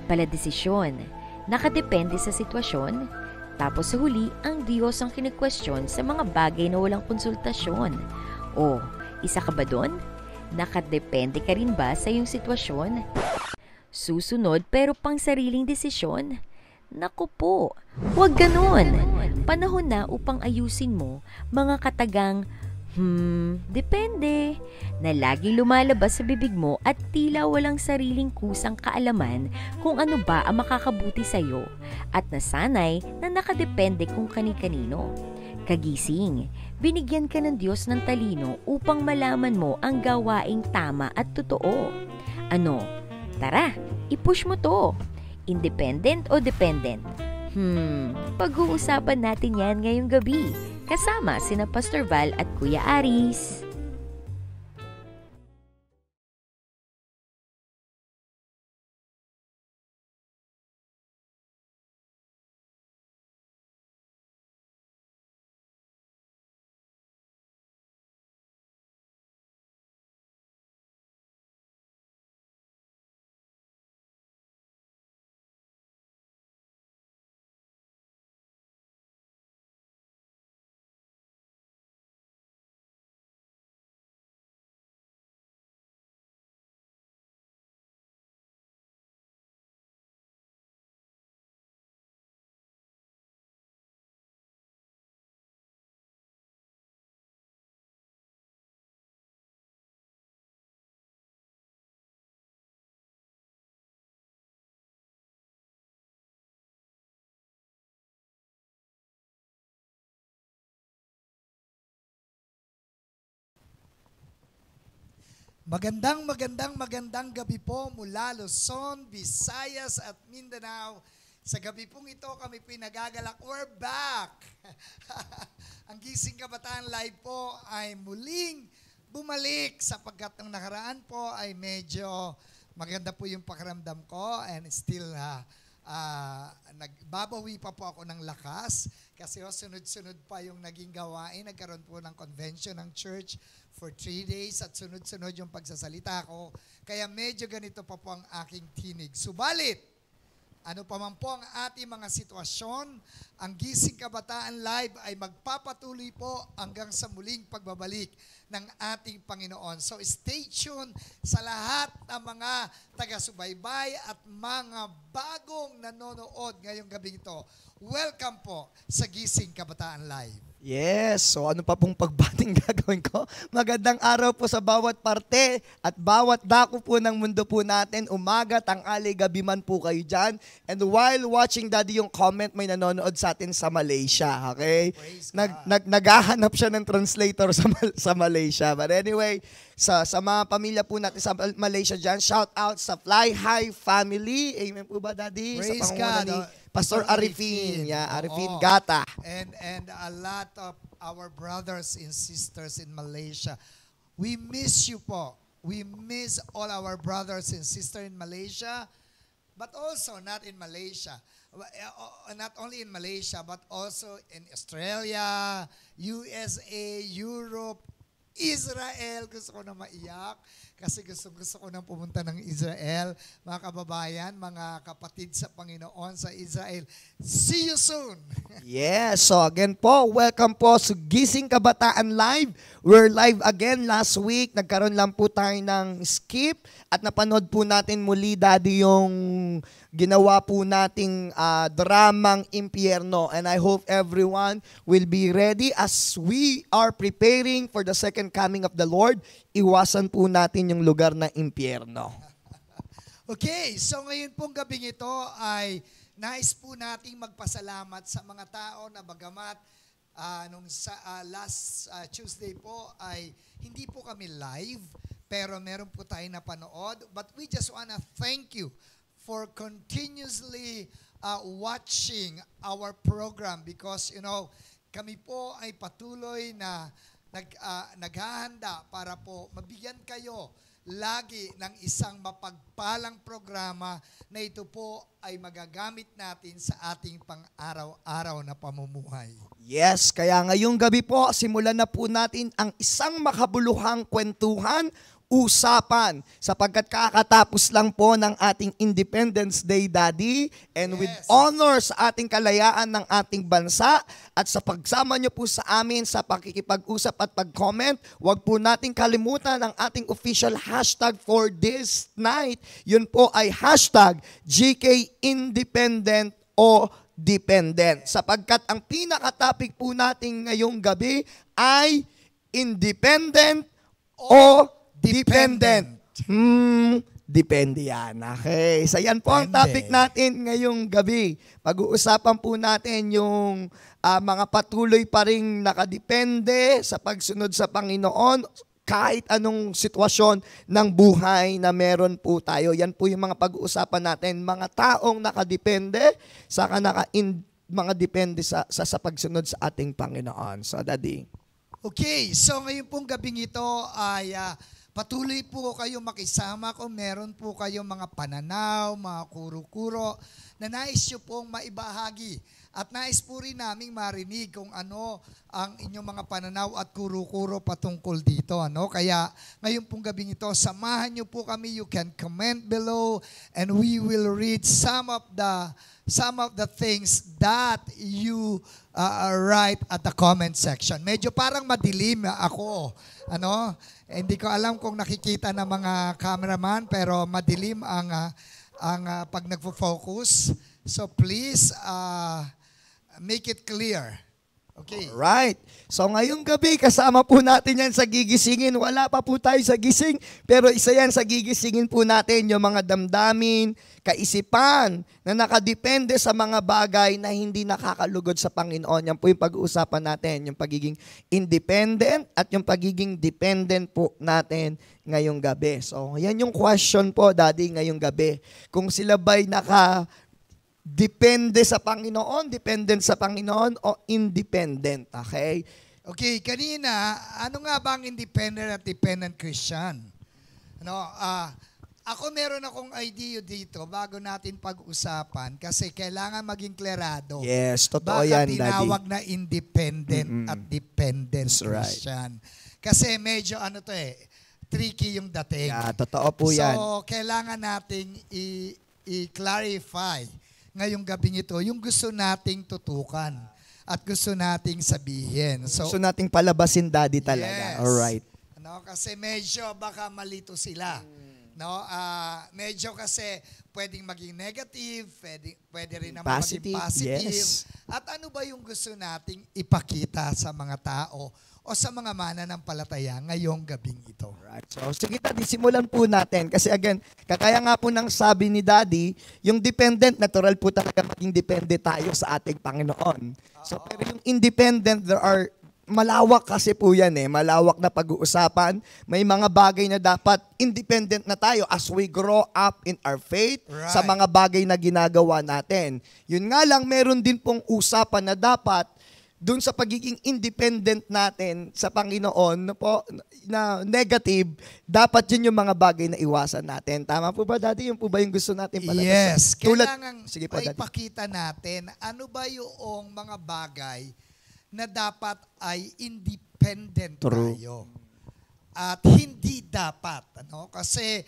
pala desisyon. Nakadepende sa sitwasyon. Tapos sa huli, ang Diyos ang kine-question sa mga bagay na walang konsultasyon. O, isa ka ba doon? Nakadepende ka rin ba sa iyong sitwasyon? Susunod pero pang sariling desisyon? Naku po, huwag ganon. Panahon na upang ayusin mo mga katagang depende, na laging lumalabas sa bibig mo at tila walang sariling kusang kaalaman kung ano ba ang makakabuti sa'yo at nasanay na nakadepende kung kani-kanino. Kagising, binigyan ka ng Diyos ng talino upang malaman mo ang gawaing tama at totoo. Ano? Tara, i-push mo to. Independent o dependent? Pag-uusapan natin yan ngayong gabi. Kasama sina Pastor Val at Kuya Aris. Magandang gabi po mula Luzon, Visayas at Mindanao. Sa gabi pong ito kami pinagagalak. We're back! Ang Gising Kabataan Live po ay muling bumalik sapagkat ng nakaraan po ay medyo maganda po yung pakiramdam ko and still nagbabawi pa po ako ng lakas kasi sunod-sunod pa yung naging gawain. Nagkaroon po ng convention ng church for 3 days at sunod-sunod yung pagsasalita ko. Kaya medyo ganito pa po ang aking tinig. Subalit, ano pa man po ang ating mga sitwasyon, ang Gising Kabataan Live ay magpapatuloy po hanggang sa muling pagbabalik ng ating Panginoon. So stay tuned sa lahat ng mga taga-subaybay at mga bagong nanonood ngayong gabi ito. Welcome po sa Gising Kabataan Live. Yes, so ano pa pong pagbating gagawin ko? Magandang araw po sa bawat parte at bawat dako po ng mundo po natin. Umaga, tanghali, gabi man po kayo dyan. And while watching, Daddy, yung comment, may nanonood sa atin sa Malaysia, okay? Naghahanap siya ng translator sa Malaysia. But anyway, sa mga pamilya po natin sa Malaysia dyan, shout out sa Fly High family. Amen po ba, Daddy? Praise sa pangunguna God. ni Pastor Arifin. Yeah, Arifin Oo. Gata. And a lot of our brothers and sisters in Malaysia. We miss you po. We miss all our brothers and sisters in Malaysia, but also not in Malaysia. Not only in Malaysia, but also in Australia, USA, Europe, Israel. Gusto ko na maiyak kasi gusto ko nang pumunta ng Israel. Mga kababayan, mga kapatid sa Panginoon sa Israel, see you soon! Yes, so again po, welcome po sa Gising Kabataan Live. We're live again last week. Nagkaroon lang po tayo ng skip at napanood po natin muli, Daddy, yung ginawa po nating dramang Impyerno. And I hope everyone will be ready as we are preparing for the second coming of the Lord. Iwasan po natin yung lugar na Impyerno. Okay, so ngayon pong gabing ito ay nais po nating magpasalamat sa mga tao na bagamat last Tuesday po ay hindi po kami live, pero meron po tayo napanood. But we just wanna thank you for continuously watching our program because, you know, kami po ay patuloy na naghahanda para po mabigyan kayo lagi ng isang mapagpalang programa na ito po ay magagamit natin sa ating pang-araw-araw na pamumuhay. Yes, kaya ngayong gabi po, simulan na po natin ang isang makabuluhang kwentuhan usapan sapagkat kakatapos lang po ng ating Independence Day, Daddy, and with honor sa ating kalayaan ng ating bansa at sa pagsama niyo po sa amin sa pakikipag-usap at pag-comment, huwag po nating kalimutan ang ating official hashtag for this night. Yun po ay hashtag GK Independent o Dependent. Sapagkat ang pinaka-topic po natin ngayong gabi ay independent o dependent. Depende yan. Okay. So yan po ang topic natin ngayong gabi. Pag-uusapan po natin yung mga patuloy pa ring nakadepende sa pagsunod sa Panginoon kahit anong sitwasyon ng buhay na meron po tayo. Yan po yung mga pag-uusapan natin. Mga taong nakadepende, saka mga depende sa pagsunod sa ating Panginoon. So, Daddy. Okay, so ngayon pong gabing ito ay patuloy po kayo makisama kung meron po kayong mga pananaw, mga kuro-kuro na nais nyo pong maibahagi. At nais po rin naming marinig kung ano ang inyong mga pananaw at kuro-kuro patungkol dito. Kaya ngayon pong gabing ito, samahan nyo po kami. You can comment below and we will read some of the things that you write at the comment section. Medyo parang madilim ako. Hindi ko alam kung nakikita ng mga cameraman, pero madilim ang pag nagfo-focus. So please make it clear. Okay. Alright. So ngayong gabi, kasama po natin yan sa gigisingin. Wala pa po tayo sa gising, pero isa yan sa gigisingin po natin, yung mga damdamin, kaisipan na nakadepende sa mga bagay na hindi nakakalugod sa Panginoon. Yan po yung pag-uusapan natin, yung pagiging independent at yung pagiging dependent po natin ngayong gabi. So yan yung question po, Daddy, ngayong gabi. Kung sila ba'y depende sa Panginoon, dependent sa Panginoon, o independent, okay? Okay, kanina, ano nga ba ang independent at dependent Christian? Ako meron akong idea dito bago natin pag-usapan kasi kailangan maging klerado. Yes, totoo yan, Daddy. Baka tinawag na independent at dependent Christian. Kasi medyo tricky yung dating. Yeah, totoo po yan. So, kailangan nating i-clarify ngayong gabing ito, yung gusto nating tutukan at gusto nating sabihin. So, gusto nating palabasin, Daddy, talaga. Yes. Alright. Kasi medyo baka malito sila. Medyo kasi pwedeng maging negative, pwede rin naman maging positive. Yes. At ano ba yung gusto nating ipakita sa mga tao o sa mga mananampalataya ngayong gabing ito? Right. So, sige, Daddy, simulan po natin. Kasi again, kakaya nga po ng sabi ni Daddy, yung dependent, natural po talaga maging depende tayo sa ating Panginoon. So, pero yung independent, malawak kasi po yan malawak na pag-uusapan. May mga bagay na dapat independent na tayo as we grow up in our faith sa mga bagay na ginagawa natin. Yun nga lang, meron din pong usapan na dapat doon sa pagiging independent natin sa Panginoon na negative, dapat yun yung mga bagay na iwasan natin. Tama po ba, Daddy? Yun po ba yung gusto natin palabasan? Yes. Kailangan ipakita natin ano ba yung mga bagay na dapat ay independent tayo. At hindi dapat. Kasi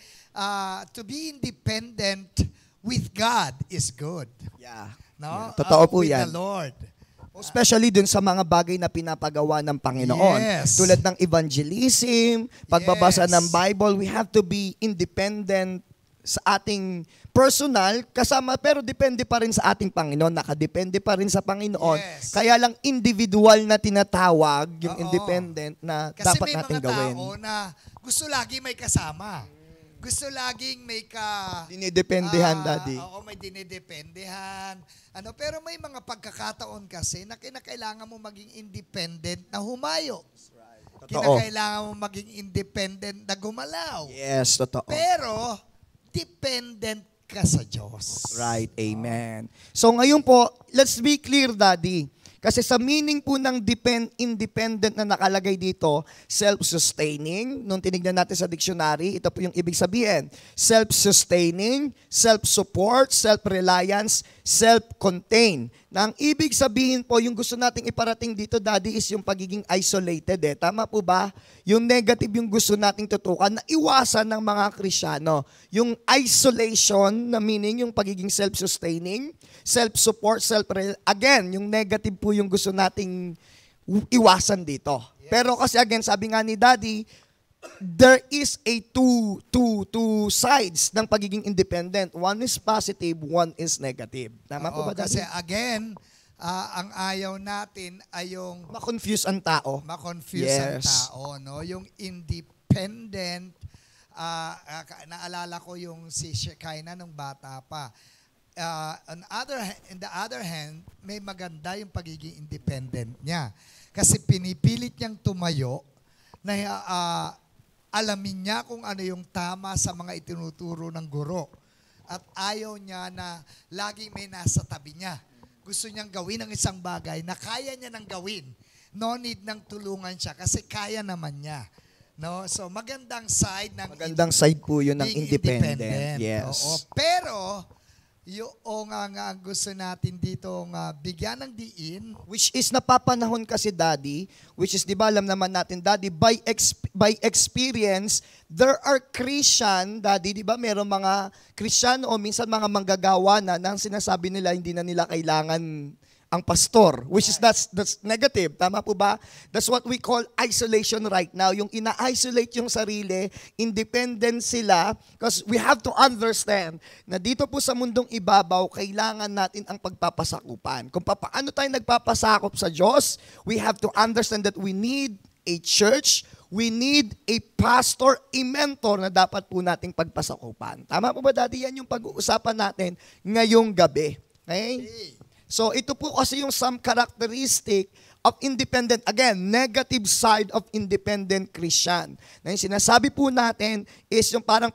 to be independent with God is good. Yeah. Totoo po yan. With the Lord. Especially dun sa mga bagay na pinapagawa ng Panginoon. Yes. Tulad ng evangelism, pagbabasa ng Bible, we have to be independent sa ating personal, pero depende pa rin sa ating Panginoon, nakadepende pa rin sa Panginoon. Yes. Kaya lang individual na tinatawag, yung independent na kasi dapat natin gawin. Kasi may mga tao na gusto lagi may kasama. Gusto laging may dinidependehan, Daddy. Oo, may dinidependehan. Pero may mga pagkakataon kasi na kinakailangan mo maging independent na humayo. Right. Kinakailangan mo maging independent na gumalaw. Yes, totoo. Pero, dependent ka sa Diyos. Right, amen. So ngayon po, let's be clear, Daddy. Kasi sa meaning po ng independent na nakalagay dito, self-sustaining, nung tinignan natin sa dictionary, ito po yung ibig sabihin. Self-sustaining, self-support, self-reliance, self-contained. Na ang ibig sabihin po, yung gusto nating iparating dito, Daddy, is yung pagiging isolated. Tama po ba? Yung negative yung gusto nating tutukan na iwasan ng mga Kristyano. Yung isolation, na meaning yung pagiging self-sustaining, self-support, again, yung negative po yung gusto nating iwasan dito. Yes. Pero kasi again, sabi nga ni Daddy, there is a two sides ng pagiging independent. One is positive, one is negative. Tama po ba, Daddy? Kasi again, ang ayaw natin ay yung ma-confuse ang tao. Ma-confuse ang tao, no? Yung independent, naalala ko yung si Shekinah nung bata pa. On the other hand, may maganda yung pagiging independent niya. Kasi pinipilit niyang tumayo na alamin niya kung ano yung tama sa mga itinuturo ng guro. At ayaw niya na laging may nasa tabi niya. Gusto niyang gawin ang isang bagay na kaya niya nang gawin. No need ng tulungan siya kasi kaya naman niya. No? So magandang side side po yun ng independent. Yes. Oo. Pero yung nga gusto natin dito bigyan ng diin, which is napapanahon kasi, Daddy, which is, di ba, alam naman natin, Daddy, by experience, there are Christian, Daddy, di ba, meron mga Christian o minsan mga manggagawa na nang sinasabi nila hindi na nila kailangan ang pastor, which is that's negative. Tama po ba? That's what we call isolation right now. Yung ina-isolate yung sarili, independent sila, because we have to understand na dito po sa mundong ibabaw, kailangan natin ang pagpapasakupan. Kung paano tayo nagpapasakop sa Diyos, we have to understand that we need a church, we need a pastor, a mentor na dapat po nating pagpasakupan. Tama po ba, Daddy? Yan yung pag-uusapan natin ngayong gabi. Okay? So ito po kasi yung some characteristic of independent, again, negative side of independent Christian. Na yung sinasabi po natin is yung parang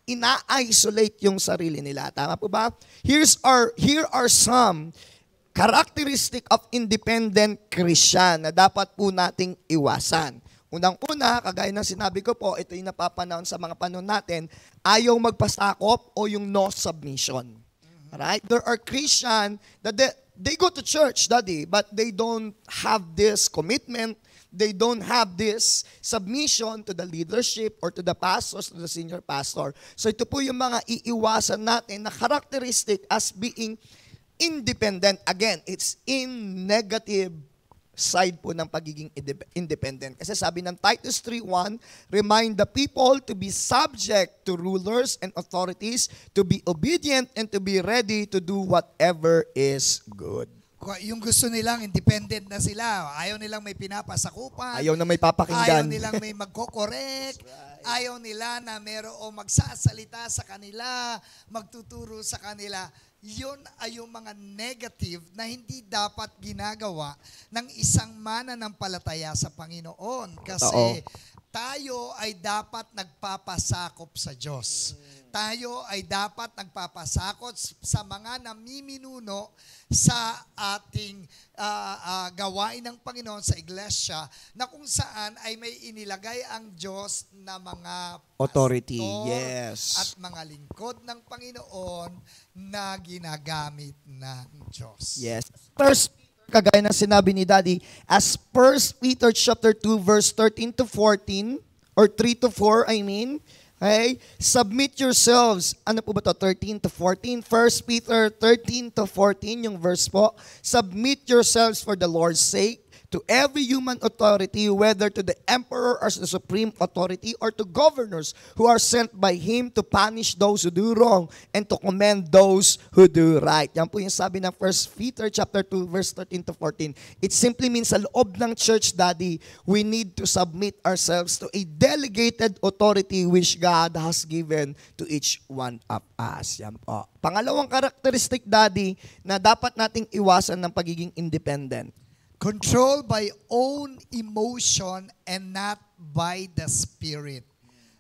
ina-isolate yung sarili nila. Tama po ba? Here are some characteristic of independent Christian na dapat po nating iwasan. Unang-una, kagaya ng sinabi ko po, ito yung napapanahon sa mga panahon natin, ayaw magpasakop o yung no submission. Right? There are Christian that they go to church, Daddy, but they don't have this commitment. They don't have this submission to the leadership or to the pastors, to the senior pastor. So ito po yung mga iiwasan natin na characteristic as being independent. Again, it's in negative side po ng pagiging independent. Kasi sabi ng Titus 3:1, remind the people to be subject to rulers and authorities, to be obedient and to be ready to do whatever is good. Yung gusto nilang independent na sila, ayaw nilang may pinapasakupan, ayaw na may papakinggan, ayaw nilang may magko-correct, ayaw nila na mayroong magsasalita sa kanila, magtuturo sa kanila. Yun ay yung mga negative na hindi dapat ginagawa ng isang mananampalataya sa Panginoon. Kasi tayo ay dapat nagpapasakop sa Diyos. Tayo ay dapat nagpapasakop sa mga namiminuno sa ating gawain ng Panginoon sa iglesia na kung saan ay may inilagay ang Diyos na mga authority, pastor yes, at mga lingkod ng Panginoon na ginagamit ng Diyos. Yes. First, kagaya ng sinabi ni Daddy, as 1 Peter chapter 2 verse 13 to 14 or 3 to 4, I mean, okay? Submit yourselves. Ano po ba to? 13 to 14? 1 Peter 13 to 14, yung verse po. Submit yourselves for the Lord's sake to every human authority, whether to the emperor as the supreme authority or to governors who are sent by him to punish those who do wrong and to commend those who do right. Yan po yung sabi ng 1 Peter chapter 2 verse 13 to 14. It simply means sa loob ng church, Daddy, we need to submit ourselves to a delegated authority which God has given to each one of us. Yan po. Pangalawang karakteristik, Daddy, na dapat nating iwasan ng pagiging independent. Controlled by own emotion and not by the Spirit.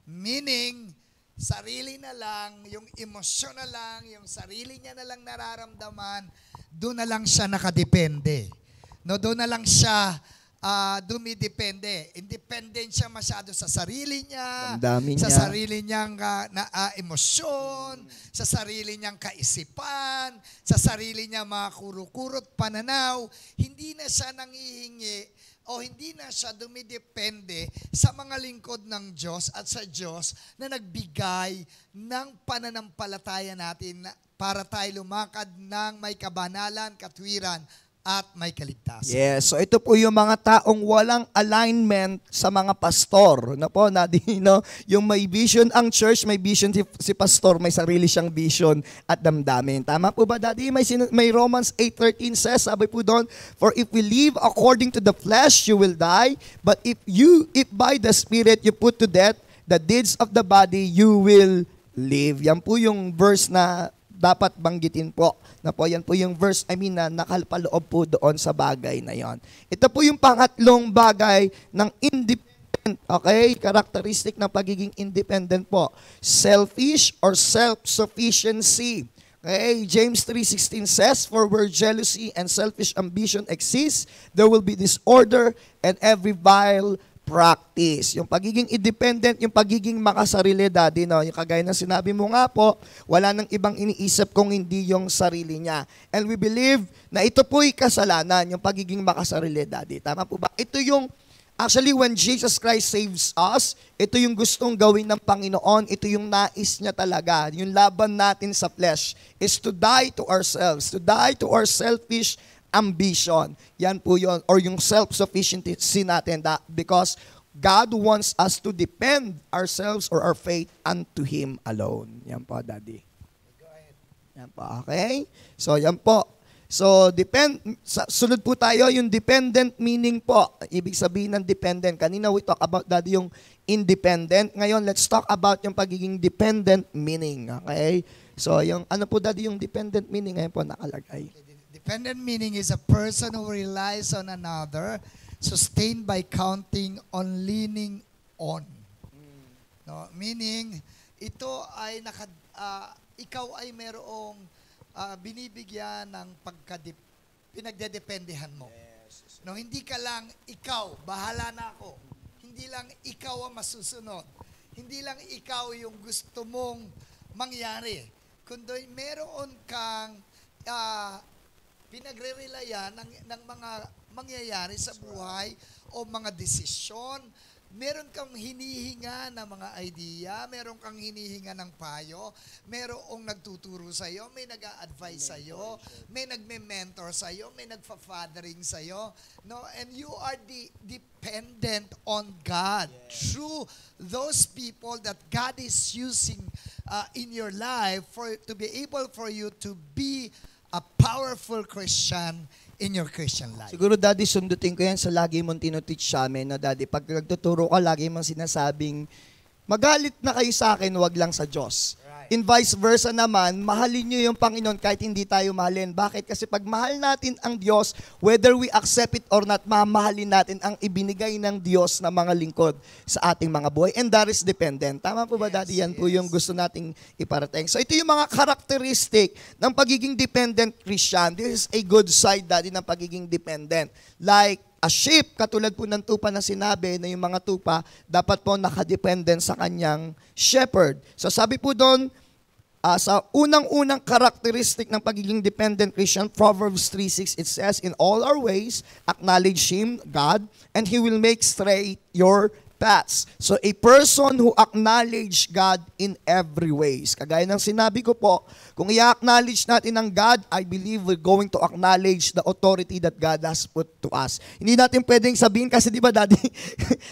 Meaning, sarili na lang, yung emosyon na lang, yung sarili niya na lang nararamdaman, doon na lang siya nakadepende. No, doon na lang siya dumidepende. Independent siya masyado sa sarili niya, Damdamin sa niya. sarili niyang emosyon, sa sarili niyang kaisipan, sa sarili niya mga kurot pananaw. Hindi na siya nangihingi o hindi na siya dumidepende sa mga lingkod ng Diyos at sa Diyos na nagbigay ng pananampalataya natin para tayo lumakad ng may kabanalan, katwiran, at may kaligtasan. Yes, so ito po yung mga taong walang alignment sa mga pastor. Na po, no? Yung may vision ang church, may vision si pastor, may sarili siyang vision at damdamin. Tama po ba, Daddy? May Romans 8:13 says, sabi po doon, for if we live according to the flesh, you will die. But if by the Spirit you put to death the deeds of the body, you will live. Yan po yung verse na dapat banggitin po. Na po, yan po yung verse, na nakalpaloob po doon sa bagay na yon. Ito po yung pangatlong bagay ng independent, okay? Characteristic ng pagiging independent po. Selfish or self-sufficiency. Okay, James 3:16 says, for where jealousy and selfish ambition exist, there will be disorder and every vile practice. Yung pagiging independent, yung pagiging makasarili, Daddy, no? Yung kagaya ng sinabi mo nga po, wala nang ibang iniisip kung hindi yung sarili niya. And we believe na ito po'y kasalanan, yung pagiging makasarili, Daddy. Tama po ba? Ito yung, actually, when Jesus Christ saves us, ito yung gustong gawin ng Panginoon, ito yung nais niya talaga. Yung laban natin sa flesh is to die to ourselves, to die to our selfish ambition. Yan po yun. Or yung self-sufficiency natin. Because God wants us to depend ourselves or our faith unto Him alone. Yan po, Daddy. Yan po, okay? So, yan po. So, sunod po tayo, yung dependent meaning po. Ibig sabihin ng dependent. Kanina we talk about, Daddy, yung independent. Ngayon, let's talk about yung pagiging dependent meaning. Okay? So, yung ano po, Daddy, yung dependent meaning ngayon po nakalagay. Dependent meaning is a person who relies on another, sustained by counting on, leaning on. No, meaning ito ay ikaw ay merong binibigyan ng pinagdedependehan mo. No, hindi ka lang ikaw, bahala na ako. Hindi lang ikaw ang masusunod. Hindi lang ikaw yung gusto mong mangyari. Kundi meron kang pinagre-relayan ng mga mangyayari sa buhay o mga desisyon. Meron kang hinihinga ng mga idea, meron kang hinihinga ng payo, merong nagtuturo sa iyo, may nag-a-advise sa iyo, may nagme-mentor sa iyo, may nagfa-fathering sa iyo, no? And you are dependent on God through those people that God is using in your life to be able for you to be a powerful Christian in your Christian life. Siguro, Daddy, sundutin ko yan sa lagi mong tinuteach sa amin, no, Daddy? Pag nagtuturo ka, lagi mong sinasabing, magalit na kayo sa akin, wag lang sa Diyos. In vice versa naman, mahalin nyo yung Panginoon kahit hindi tayo mahalin. Bakit? Kasi pag mahal natin ang Diyos, whether we accept it or not, mamahalin natin ang ibinigay ng Diyos na mga lingkod sa ating mga buhay. And that is dependent. Tama po ba, Daddy? Yan po yung gusto nating iparating. So ito yung mga karakteristik ng pagiging dependent Christian. This is a good side, Daddy, ng pagiging dependent. Like a sheep, katulad po ng tupa na sinabi na yung mga tupa, dapat po nakadependent sa kanyang shepherd. So sabi po doon, sa unang-unang karakteristik ng pagiging dependent Christian, Proverbs 3:6, it says, in all our ways, acknowledge Him, God, and He will make straight your paths. So a person who acknowledge God in every ways. Kagaya ng sinabi ko po, kung i-acknowledge natin ang God, I believe we're going to acknowledge the authority that God has put to us. Hindi natin pwedeng sabihin, kasi di ba, Daddy,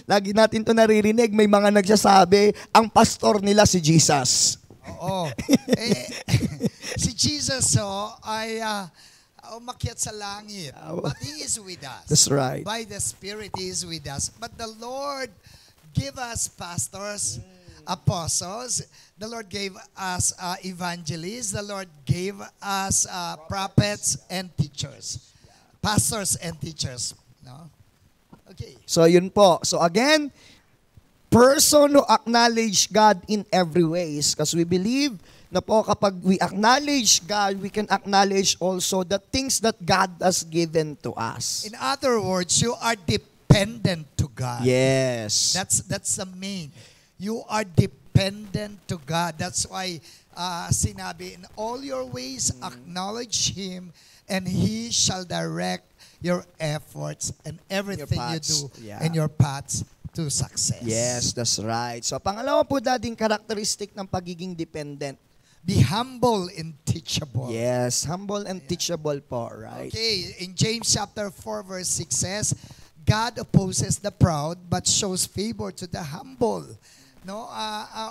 lagi natin to naririnig, may mga nagsasabi, ang pastor nila si Jesus. Oo. Si Jesus ay umakyat sa langit. But He is with us. That's right. By the Spirit, He is with us. But the Lord give us pastors, apostles. The Lord gave us evangelists. The Lord gave us prophets and teachers. Pastors and teachers. No? Okay. So yun po. So again, person who acknowledge God in every ways. Because we believe na po kapag we acknowledge God, we can acknowledge also the things that God has given to us. In other words, you are dependent dependent to God. Yes. That's the main. You are dependent to God. That's why sinabi, in all your ways, acknowledge Him, and He shall direct your efforts and everything you paths. do Yeah. and your paths to success. Yes, that's right. So, pangalawa po, Daddy, characteristic ng pagiging dependent. Be humble and teachable. Yes, humble and teachable po, right? Okay, in James chapter 4 verse 6 says, God opposes the proud but shows favor to the humble. No,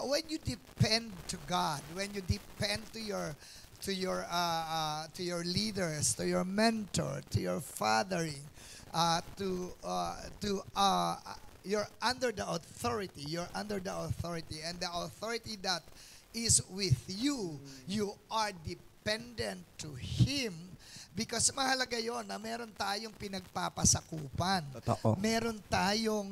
when you depend to God, when you depend to your leaders, to your mentor, to your fathering, you're under the authority. You're under the authority, and the authority that is with you, you are dependent to Him. Because mahalaga yon na meron tayong pinagpapasakupan. Totoo. Meron tayong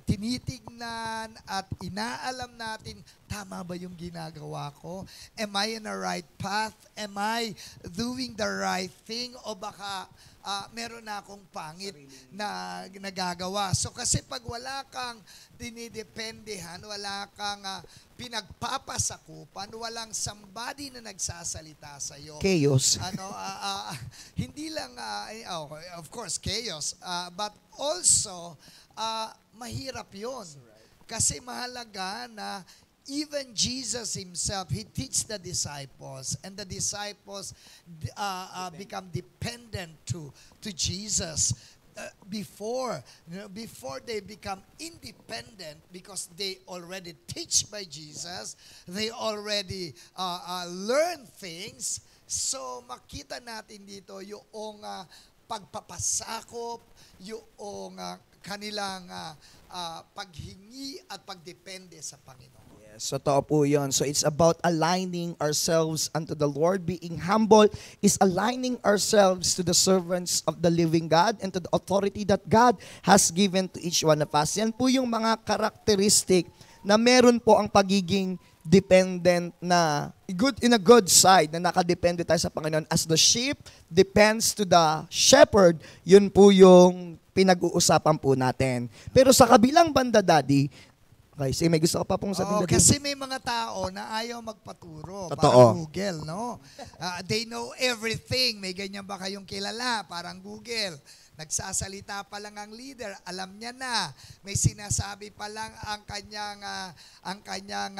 tinitignan at inaalam natin, tama ba yung ginagawa ko? Am I in the right path? Am I doing the right thing? O baka meron na akong pangit na nagagawa. So kasi pag wala kang dinidependehan, wala kang pinagpapasakupan, walang somebody na nagsasalita sa iyo. Chaos. Hindi lang of course chaos, but also mahirap 'yon. Kasi mahalaga na even Jesus himself, he teach the disciples, and the disciples become dependent to Jesus before they become independent, because they already teach by Jesus, they already learn things. So makita natin dito yung pagpapasakop, yung kanilang paghingi at pagdepende sa Panginoon. Yes, totoo po yun. So it's about aligning ourselves unto the Lord. Being humble is aligning ourselves to the servants of the living God and to the authority that God has given to each one of us. Yan po yung mga karakteristik na meron po ang pagiging dependent na in a good side, na nakadepende tayo sa Panginoon. As the sheep depends to the shepherd, yun po yung pinag-uusapan po natin. Pero sa kabilang banda, Daddy, okay, may gusto ko pa pong sabihin. Kasi may mga tao na ayaw magpaturo. Totoo. Parang Google, no? They know everything. May ganyan ba kayong kilala? Parang Google. Nagsasalita pa lang ang leader, alam niya na. May sinasabi pa lang ang kanyang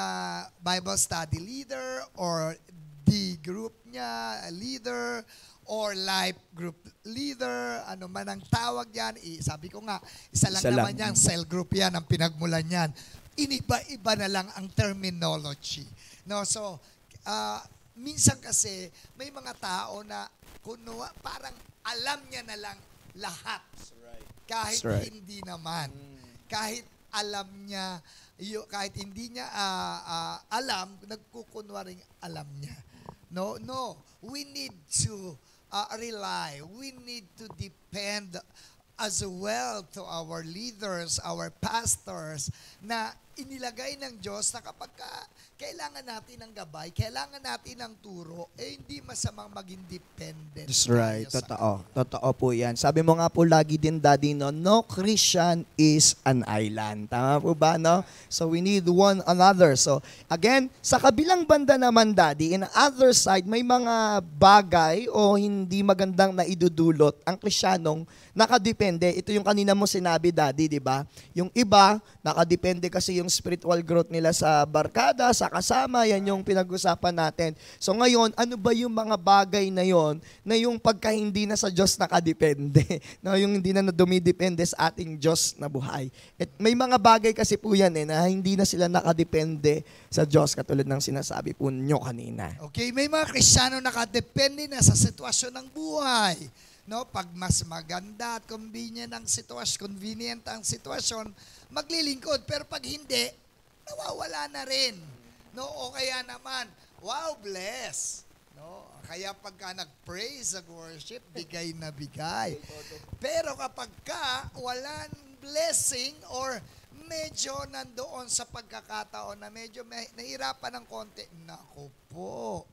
Bible study leader, or the group niya, leader, or life group leader, ano man ang tawag yan. Sabi ko nga, isa lang naman yan, cell group yan, ang pinagmulan yan. Iniba-iba na lang ang terminology. No, so, minsan kasi, may mga tao na, parang alam niya na lang lahat. Kahit hindi naman. Kahit alam niya, kahit hindi niya alam, nagkukunwaring alam niya. No. We need to rely. We need to depend as well to our leaders, our pastors, na inilagay ng Diyos na kapag kailangan natin ng gabay, kailangan natin ng turo, hindi masamang maging dependent. That's right. Totoo. Totoo po yan. Sabi mo nga po lagi din, Daddy, no Christian is an island. Tama po ba, no? So we need one another. So again, sa kabilang banda naman, Daddy, in the other side, may mga bagay o hindi magandang naidudulot ang Krisyanong nakadepende. Ito yung kanina mo sinabi, Daddy, di ba? Yung iba, nakadepende kasi yung spiritual growth nila sa barkada, sa kasama, yan yung pinag-usapan natin. So ngayon, ano ba yung mga bagay na yon na yung pagka hindi na sa Diyos nakadepende, no? Yung hindi na dumidepende sa ating Diyos na buhay. At may mga bagay kasi po yan na hindi na sila nakadepende sa Diyos, katulad ng sinasabi po nyo kanina. Okay, may mga Kristiyano nakadepende na sa sitwasyon ng buhay. No, pag mas maganda at convenient ang sitwasyon, maglilingkod. Pero pag hindi, nawawala na rin. No, o kaya naman, wow, bless. No, kaya pagka nag-praise, nag-worship, bigay na bigay. Pero kapag walang blessing or medyo nandoon sa pagkakataon na medyo nahirapan ng konti, naku po,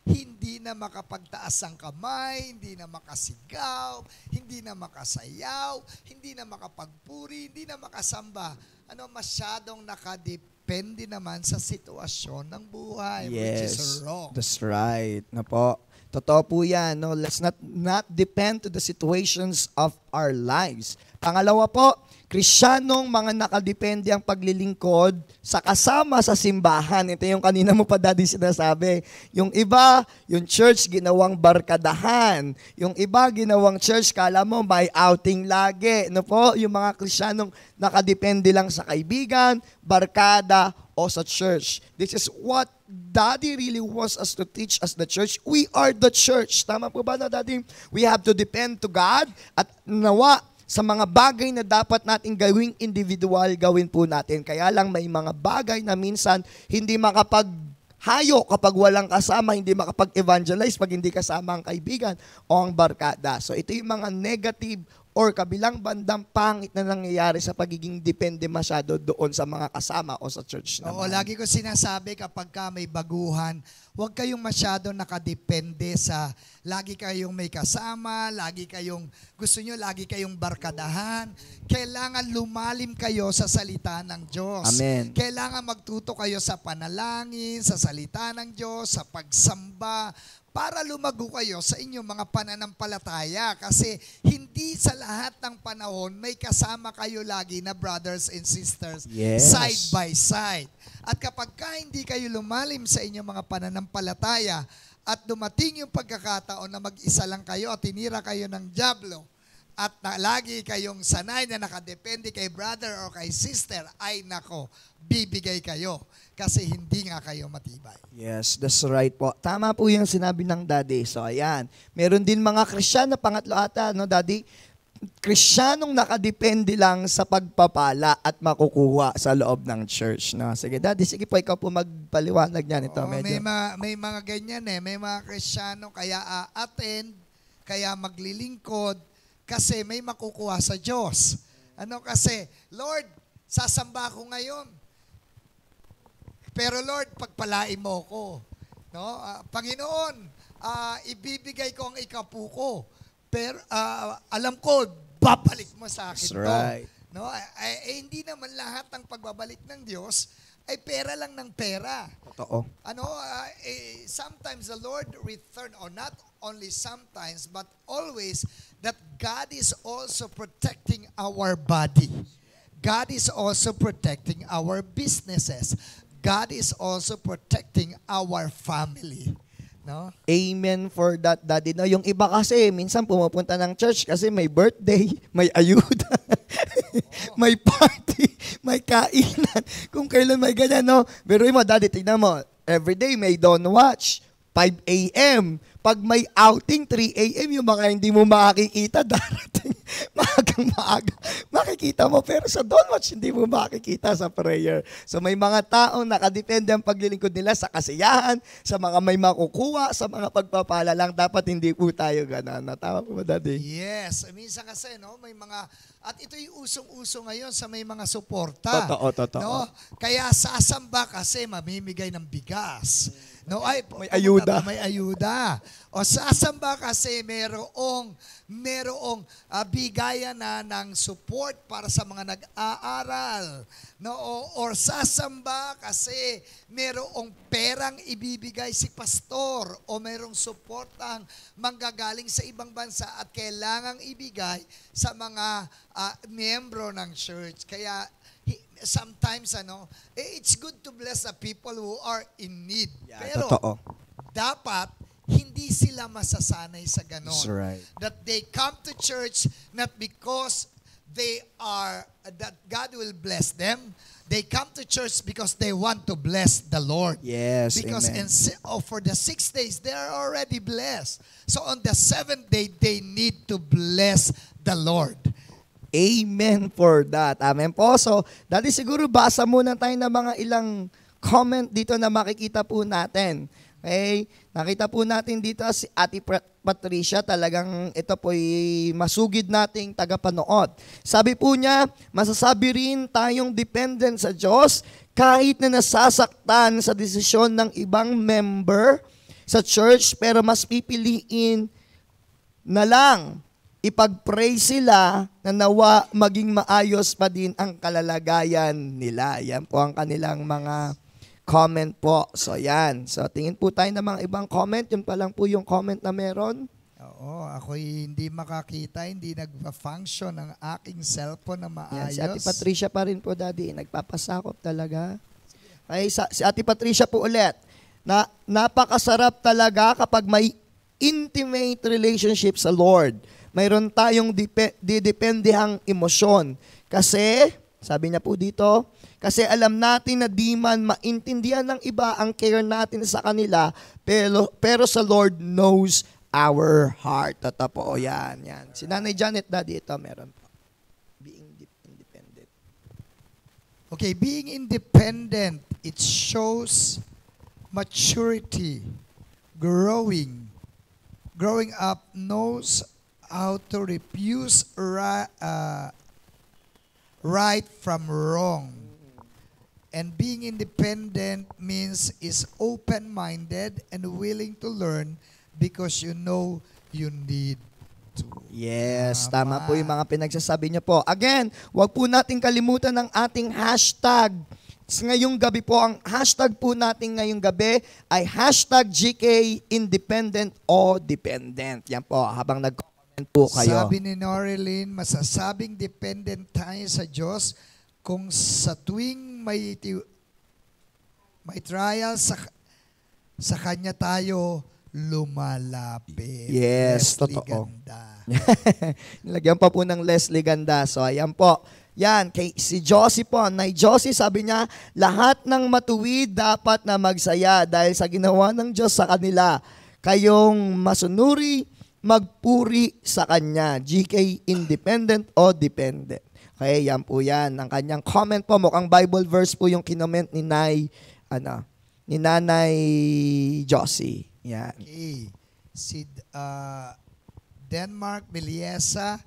hindi na makapagtaas ang kamay, hindi na makasigaw, hindi na makasayaw, hindi na makapagpuri, hindi na makasamba. Masyadong nakadepende naman sa sitwasyon ng buhay, which is wrong. That's right. Na po. Totoo po yan. No? Let's not depend to the situations of our lives. Pangalawa po, Krisyanong mga nakadepende ang paglilingkod sa kasama sa simbahan. Ito yung kanina mo pa daddy sinasabi. Yung iba, yung church ginawang barkadahan. Yung iba ginawang church, kala mo may outing lagi. No po, yung mga Krisyanong nakadepende lang sa kaibigan, barkada, o sa church. This is what Daddy really wants us to teach as the church. We are the church. Tama po ba na, Daddy? We have to depend to God at nawa sa mga bagay na dapat natin gawing individual, gawin po natin. Kaya lang may mga bagay na minsan hindi makapaghayo kapag walang kasama, hindi makapag-evangelize pag hindi kasama ang kaibigan o ang barkada. So ito yung mga negative or kabilang bandang pangit na nangyayari sa pagiging depende masyado doon sa mga kasama o sa church naman. Oo, lagi ko sinasabi kapag ka may baguhan, huwag kayong masyado nakadepende sa lagi kayong may kasama, gusto nyo lagi kayong barkadahan. Kailangan lumalim kayo sa salita ng Diyos. Amen. Kailangan magtuto kayo sa panalangin, sa salita ng Diyos, sa pagsamba, para lumago kayo sa inyong mga pananampalataya. Kasi hindi sa lahat ng panahon may kasama kayo lagi na brothers and sisters, side by side. At kapag hindi kayo lumalim sa inyong mga pananampalataya at dumating yung pagkakataon na mag-isa lang kayo at tinira kayo ng dyablo at lagi kayong sanay na nakadepende kay brother o kay sister, ay nako, bibigay kayo kasi hindi nga kayo matibay. Yes, that's right po. Tama po yung sinabi ng Daddy. So ayan, meron din mga Kristiyano, pangatlo ata, no Daddy? Kristyanong nakadepende lang sa pagpapala at makukuha sa loob ng church. No? Sige, Daddy, sige po, ikaw po magpaliwanag niyan. Ito, medyo. May mga ganyan may mga Kristiyano kaya attend, kaya maglilingkod, kasi may makukuha sa Diyos. Kasi, Lord, sasamba ako ngayon. Pero Lord, pagpalain mo ko. No? Panginoon, ibibigay ko ang ikapuko. Pero alam ko, babalik mo sa akin. That's right. No? Hindi naman lahat ng pagbabalik ng Diyos ay pera lang ng pera. Totoo. Sometimes the Lord return, or not only sometimes, but always, that God is also protecting our body. God is also protecting our businesses. God is also protecting our family. No? Amen for that, Daddy. No, yung iba kasi, minsan pumupunta ng church kasi may birthday, may ayuda, may party, may kainan. Kung kailan may ganyan, no? Pero mo, Daddy, tignan mo, everyday may dawn watch, 5 a.m. Pag may outing, 3 a.m., yung mga hindi mo makikita, darating maagang-maaga. Makikita mo, pero sa dawn watch, hindi mo makikita sa prayer. So may mga taong nakadepende ang paglilingkod nila sa kasiyahan, sa mga may makukuha, sa mga pagpapala lang. Dapat hindi po tayo gano'n. Tama po ba, Daddy? Yes. Minsan kasi, no, may mga, at ito yung usong-uso ngayon sa may mga suporta. Totoo. No? Kaya sasamba kasi mamimigay ng bigas. No, may ayuda. May ayuda. O sasamba kasi merong bigayan na ng support para sa mga nag-aaral. No, or sasamba kasi merong perang ibibigay si pastor o merong suportang manggagaling sa ibang bansa at kailangang ibigay sa mga miyembro ng church. Kaya sometimes it's good to bless the people who are in need. Yeah, pero totoo. dapat hindi sila masasanay sa ganon. That's right. That they come to church not because that God will bless them. They come to church because they want to bless the Lord. Yes, because amen. For the 6 days, they are already blessed. So on the 7th day, they need to bless the Lord. Amen for that. Amen po. So, Daddy, siguro basa muna tayo ng mga ilang comment dito na makikita po natin. Okay? Nakita po natin dito si Ate Patricia, talagang ito po'y masugid nating tagapanood. Sabi po niya, masasabi rin tayong dependent sa Diyos kahit na nasasaktan sa desisyon ng ibang member. sa church, pero mas pipiliin na lang ipag-pray sila na nawa maging maayos pa din ang kalalagayan nila. Yan po ang kanilang mga comment po. So yan. So tingin po tayo ng mga ibang comment. Yun pa lang po yung comment na meron. Oo, ako'y hindi makakita, hindi nagpa-function ang aking cellphone na Yan, maayos. si Ate Patricia pa rin po, Daddy. Nagpapasakop talaga. Ay, si Ate Patricia po ulit. Napakasarap talaga kapag may intimate relationship sa Lord. Mayroon tayong didependehang emosyon. Kasi, sabi niya po dito, kasi alam natin na di man maintindihan ng iba ang care natin sa kanila, pero sa Lord knows our heart. Totoo yan. Si Nanay Janet, Daddy, ito meron po. Being independent. Okay, being independent, it shows maturity, growing up knows how to refuse right from wrong. And being independent means is open-minded and willing to learn because you know you need to. Yes, tama po yung mga pinagsasabi niyo po. Again, wag po nating kalimutan ng ating hashtag. Ngayong gabi po, ang hashtag po natin ngayong gabi ay hashtag GK Independent o Dependent. Yan po, habang nag-comment po kayo. Sabi ni Norilyn, masasabing dependent tayo sa Diyos kung sa tuwing may trial sa Kanya tayo lumalapit. Yes, Leslie totoo. Ganda. Nilagyan pa po ng Leslie Ganda. So, ayan po. Yan, kay si Josie po. Nay Josie, sabi niya, lahat ng matuwid dapat na magsaya dahil sa ginawa ng Diyos sa kanila. Kayong masunuri, magpuri sa Kanya. GK Independent o Dependent. Okay, yan po yan. Ang kanyang comment po, mukhang Bible verse po yung kinoment ni Nanay Josie. Yan. Okay. Si Denmark Meliesa,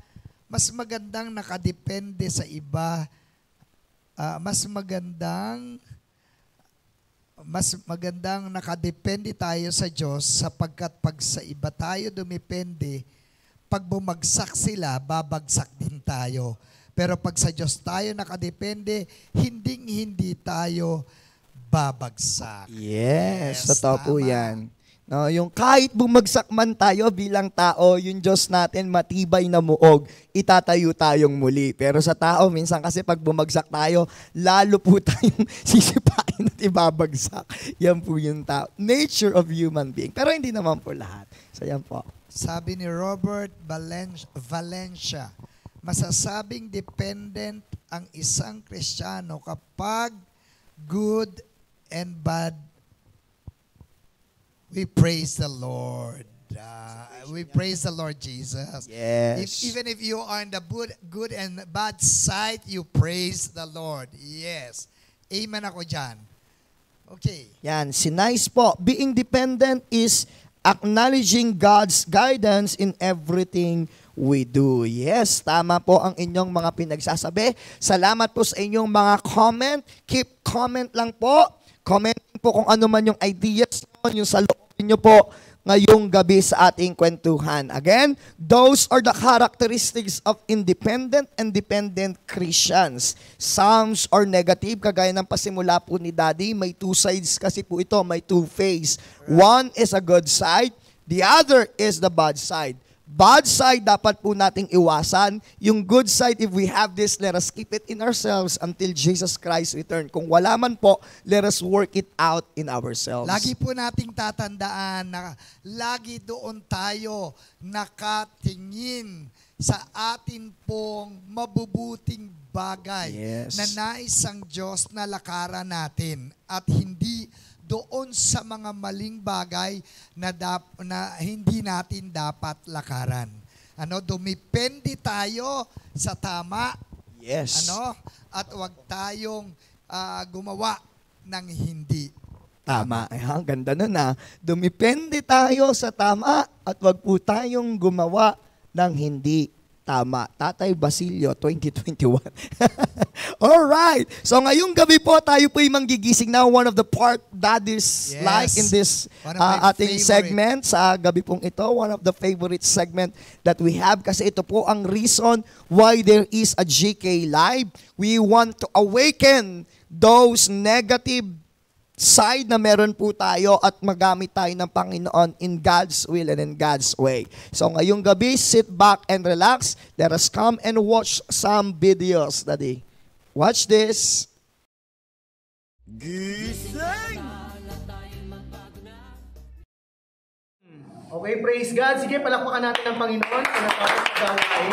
mas magandang nakadepende sa iba, mas magandang nakadepende tayo sa Diyos sapagkat pag sa iba tayo dumepende, pag bumagsak sila, babagsak din tayo. Pero pag sa Diyos tayo nakadepende, hindi tayo babagsak. Yes, totoo po tama. yan. No, yung kahit bumagsak man tayo bilang tao, yung Diyos natin matibay na muog, itatayo tayong muli. Pero sa tao, minsan kasi pag bumagsak tayo, lalo po tayong sisipain at ibabagsak. Yan po yung tao. Nature of human being. Pero hindi naman po lahat. So yan po. Sabi ni Robert Valencia, masasabing dependent ang isang Kristiyano kapag good and bad. We praise the Lord. We praise the Lord Jesus. Yes. Even if you are on the good and bad side, you praise the Lord. Yes. Amen ako dyan. Okay. Yan, si Nice po. Being dependent is acknowledging God's guidance in everything we do. Yes, tama po ang inyong mga pinagsasabi. Salamat po sa inyong mga comment. Keep comment lang po. Comment po kung ano man yung ideas nyo, yung saloobin nyo po ngayong gabi sa ating kwentuhan. Again, those are the characteristics of independent and dependent Christians. Some are negative, kagaya ng pasimula po ni Daddy. May two sides kasi po ito, may two face. One is a good side, the other is the bad side. Bad side dapat po nating iwasan. Yung good side, if we have this, let us keep it in ourselves until Jesus Christ return. Kung wala man po, let us work it out in ourselves. Lagi po nating tatandaan na lagi doon tayo nakatingin sa atin pong mabubuting bagay Yes. na nais ang Diyos na lakaran natin at hindi doon sa mga maling bagay na hindi natin dapat lakaran. Dumipende tayo sa tama. Yes. At huwag tayong gumawa ng hindi. Tama. Ay, ang ganda nun Dumipende tayo sa tama at wag po tayong gumawa ng hindi Tama, Tatay Basilio 2021. Alright, so ngayong gabi po tayo po yung manggigising na one of the part daddies Yes. like in this One of my ating favorite. segment sa gabi pong ito, one of the favorite segment that we have kasi ito po ang reason why there is a GK Live. We want to awaken those negative side na meron po tayo at magamit tayo ng Panginoon in God's will and in God's way. So ngayong gabi, sit back and relax. Let us come and watch some videos, Daddy. Watch this. Gising! Okay, praise God. Sige, palakpakan natin ang Panginoon sa natapos na gawain.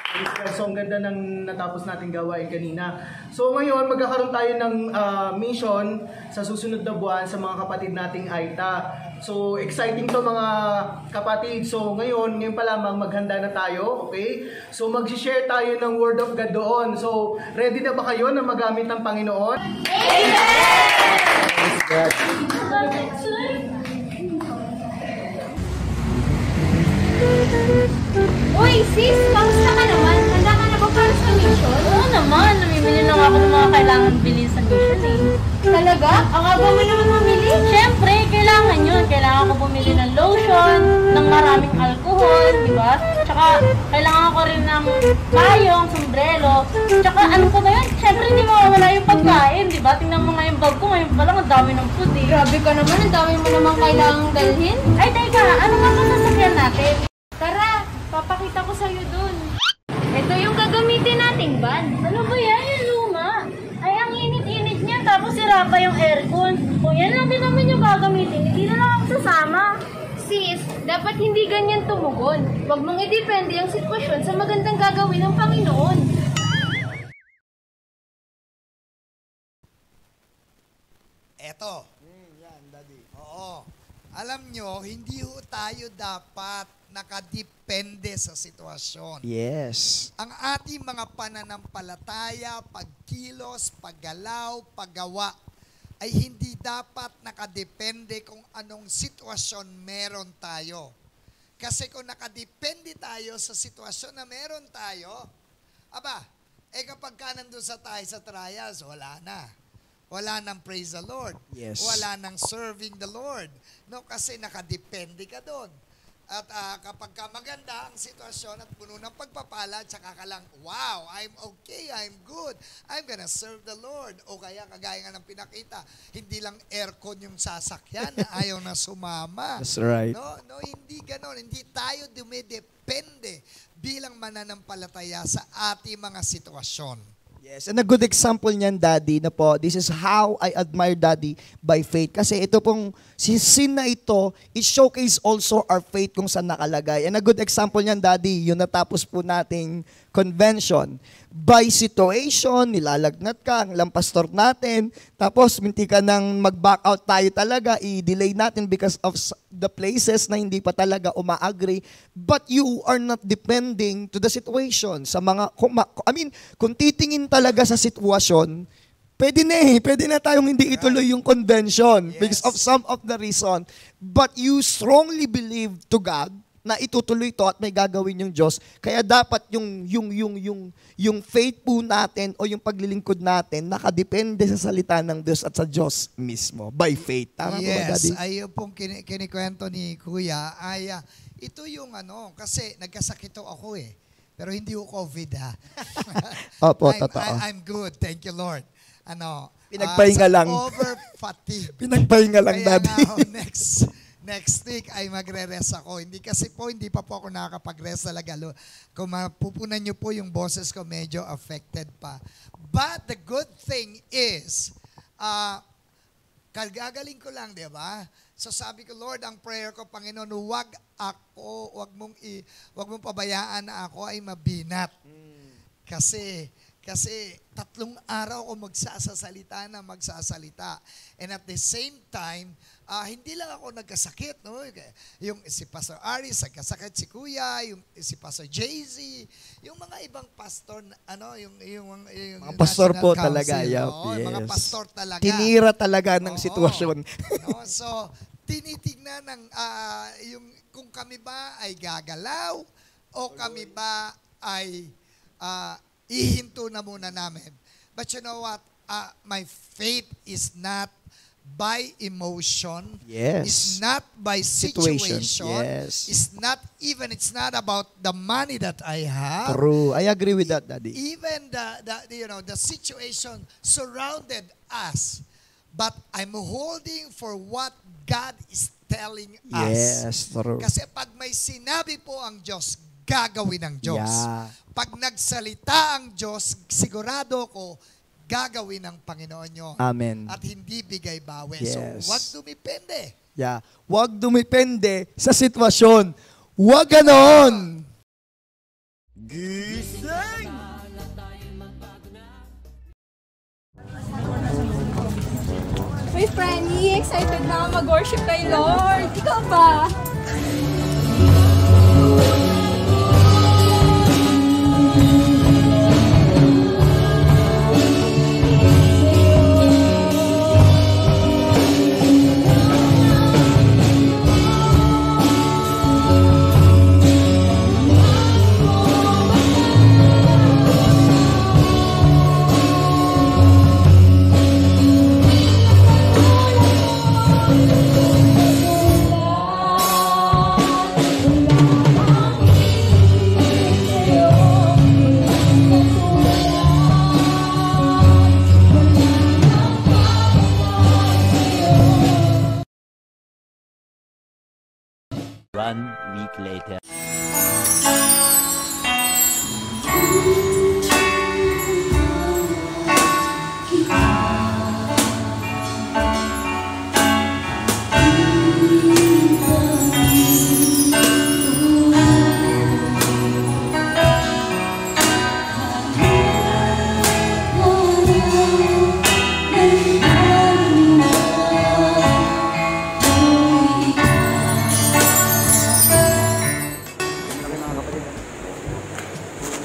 Praise God. So, ang ganda ng natapos natin gawain kanina. So, ngayon, magkakaroon tayo ng mission sa susunod na buwan sa mga kapatid nating Aita. So, exciting to mga kapatid. So, ngayon pa lamang maghanda na tayo. Okay? So, mag-share tayo ng Word of God doon. So, ready na ba kayo na magamit ng Panginoon? Praise God. Uy, sis! Kamusta ka naman? Handa ka na ba para sa mission? Oo naman, namimili lang ako ng mga kailangan bilhin sa mission eh. Talaga? Ang aga mo naman mamili? Siyempre, kailangan yun. Kailangan ko bumili ng lotion, ng maraming alcohol, di ba? Tsaka, kailangan ko rin ng payong, sombrero. Tsaka, ano pa ba yun? Siyempre, hindi mawawala yung pagkain, di ba? Tingnan mo nga yung bag ko, ngayon pa lang, ang dami ng food eh. Grabe ka naman, ang dami mo namang kailangang dalhin. Ay, teka, ano nga ba sasakyan natin? Tara, papakita ko sa'yo dun. Ito yung gagamitin nating van. Ano ba yan? Yung luma? Ay, ang init-init niya, tapos sira pa yung aircon. Kung yan lang din naman yung gagamitin, hindi na lang ako sasama. Sis, dapat hindi ganyan tumugon. Huwag mong idepende ang sitwasyon sa magandang gagawin ng Panginoon. Eto. Yan, Daddy. Oo. Alam nyo, hindi ho tayo dapat nakadepende sa sitwasyon. Yes. Ang ating mga pananampalataya, pagkilos, paggalaw, paggawa ay hindi dapat nakadepende kung anong sitwasyon meron tayo. Kasi kung nakadepende tayo sa sitwasyon na meron tayo, kapag ka nandun tayo sa trials, wala na. Wala nang praise the Lord. Yes. Wala nang serving the Lord. No, kasi nakadepende ka doon. At kapag ka maganda ang sitwasyon at puno ng pagpapala, tsaka ka lang, wow, I'm okay, I'm good, I'm gonna serve the Lord. O kaya, kagaya nga ng pinakita, hindi lang aircon yung sasakyan na ayaw na sumama. That's right. No, hindi ganon. Hindi tayo dumidepende bilang mananampalataya sa ating mga sitwasyon. Yes, and a good example niyan, Daddy, na po, this is how I admire Daddy by faith. Kasi ito pong sin na ito, it showcase also our faith kung saan nakalagay. And a good example niyan, Daddy, yung natapos po nating convention. By situation, nilalagnat ka, ang pastor natin, tapos minti ka nang mag-back out tayo talaga, i-delay natin because of the places na hindi pa talaga uma-agree. But you are not depending to the situation. Sa mga, kung titingin talaga sa sitwasyon, pwede na tayong hindi ituloy yung convention because of some of the reason. But you strongly believe to God na itutuloy to at may gagawin yung Diyos. Kaya dapat yung faith po natin o yung paglilingkod natin nakadepende sa salita ng Diyos at sa Diyos mismo by faith. Tama po ba, Daddy? Yes, ay pong kinikwento ni Kuya ay ito yung kasi nagkasakit ako eh. Pero hindi ko COVID ha. Opo, totoo. I'm good, thank you Lord. Pinagpahinga lang. Over fatigue. Pinagpahinga lang, Kaya Daddy. next week ay magre-rest ako. Hindi pa po ako nakakapag-rest talaga. Kung mapupunan nyo po yung boses ko, medyo affected pa. But the good thing is, kagagaling ko lang, di ba? So sabi ko, Lord, ang prayer ko, Panginoon, wag mong pabayaan na ako ay mabinat. Kasi 3 araw ako magsasalita. And at the same time, hindi lang ako nagkasakit, no? Yung si Pastor Aris, nagkasakit si Kuya, yung si Pastor JZ, yung mga ibang pastor, yung mga pastor National po Council, talaga, yes. Mga pastor talaga. Tinira talaga ng sitwasyon. No? So, tinitignan ng kung kami ba ay gagalaw o kami ba ay ihinto na muna namin. But you know what? My faith is not by emotion. Yes. It's not by situation. Yes. It's not about the money that I have. True. I agree with that, Daddy. Even the situation surrounded us. But I'm holding for what God is telling us. Yes, true. Kasi pag may sinabi po ang Diyos, gagawin ng Diyos. Yeah. Pag nagsalita ang Diyos, sigurado ko, gagawin ng Panginoon yun. Amen. At hindi bigay bawi. Yes. So, wag dumipende. Yeah. Huwag dumipende sa sitwasyon. Huwag ganon. Uy, Franny, excited na ako mag-worship kay Lord. Ikaw ba? One week later.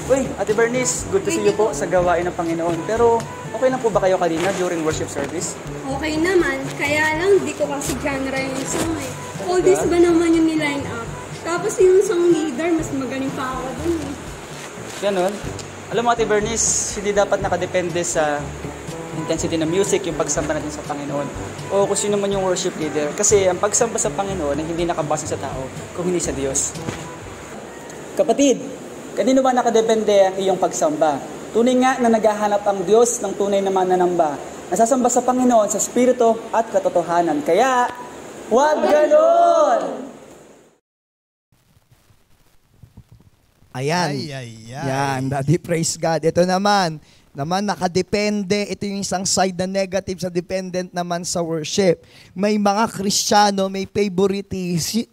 Uy, Ate Bernice, good to see you po sa gawain ng Panginoon. Pero okay lang po ba kayo kanina during worship service? Okay naman, kaya lang di ko kasi genre yung song eh. Oldies ba naman yung niline up? Tapos yung song leader, mas magaling pa ako dun eh. Ganon. Alam mo, Ate Bernice, hindi dapat nakadepende sa intensity ng music yung pagsamba natin sa Panginoon. O kung sino man yung worship leader. Kasi ang pagsamba sa Panginoon ay hindi nakabase sa tao kung hindi sa Diyos. Kapatid, kanino ba nakadepende ang iyong pagsamba? Tunay nga na naghahanap ang Diyos ng tunay na mananamba. Nasasamba sa Panginoon sa Espiritu at katotohanan. Kaya, huwag ganon! Ayan. Ay. Yan, Daddy, praise God. Ito naman nakadepende. Ito yung isang side na negative sa dependent naman sa worship. May mga Kristiyano, may favoritism.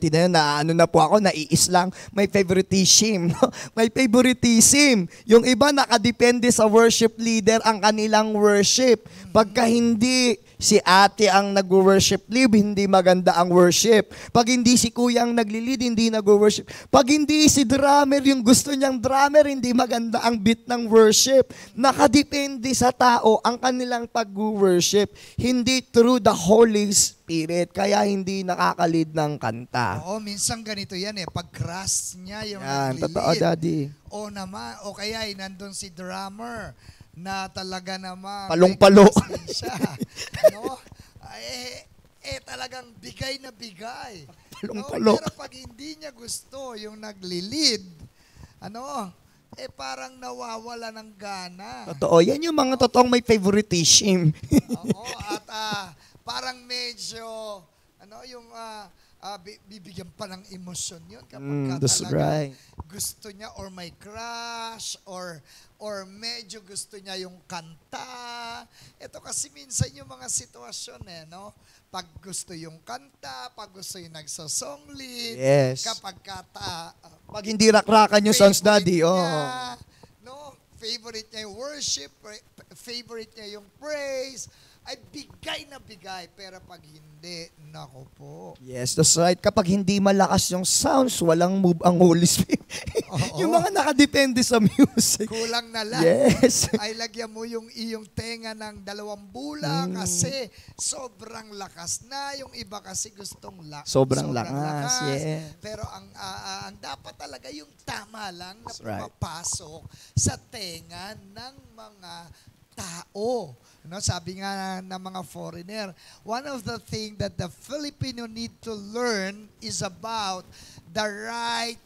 Tinayon na ano na po ako, naiis lang. May favoritism. May favoritism. Yung iba nakadepende sa worship leader ang kanilang worship. Pagka hindi si ate ang nag-worship lead, hindi maganda ang worship. Pag hindi si kuya ang nagli-lead, hindi nag-worship. Pag hindi si drummer, yung gusto niyang drummer, hindi maganda ang beat ng worship. Nakadepende sa tao ang kanilang pag-worship. Hindi through the Holy Spirit. Kaya hindi nakaka-lead ng kanta. Oo, minsan ganito yan eh. Pag crush niya yung Yan, nagli-lead. totoo, Daddy. O kaya nandun si drummer na talaga naman Palong-palo. may siya. Talagang bigay na bigay. Palong-palo. Pero pag hindi niya gusto yung nagli-lead, parang nawawala ng gana. Totoo. Yan yung mga totoong may favoritism. Oo, at parang medyo bibigyan pa ng emosyon yun kapag That's talaga right. gusto niya or may crush or medyo gusto niya yung kanta. Ito kasi minsan yung mga sitwasyon pag gusto yung kanta, pag gusto yung nagsasong lead, Yes. kapag Pag hindi rakrakan yung songs, Daddy. favorite niya yung worship, favorite niya yung praise, ay bigay na bigay. Pero pag hindi, nako po. Yes, that's right. Kapag hindi malakas yung sounds, walang move ang Holy Spirit. Yung mga nakadepende sa music. Kulang na lang. Yes. Ay lagyan mo yung iyong tenga ng 2 bula kasi sobrang lakas na. Yung iba kasi gustong Sobrang lakas. Yeah. Pero ang dapat talaga yung tama lang na That's right. pumapasok sa tenga ng mga tao. No, sabi nga ng mga foreigner, one of the things that the Filipino need to learn is about the right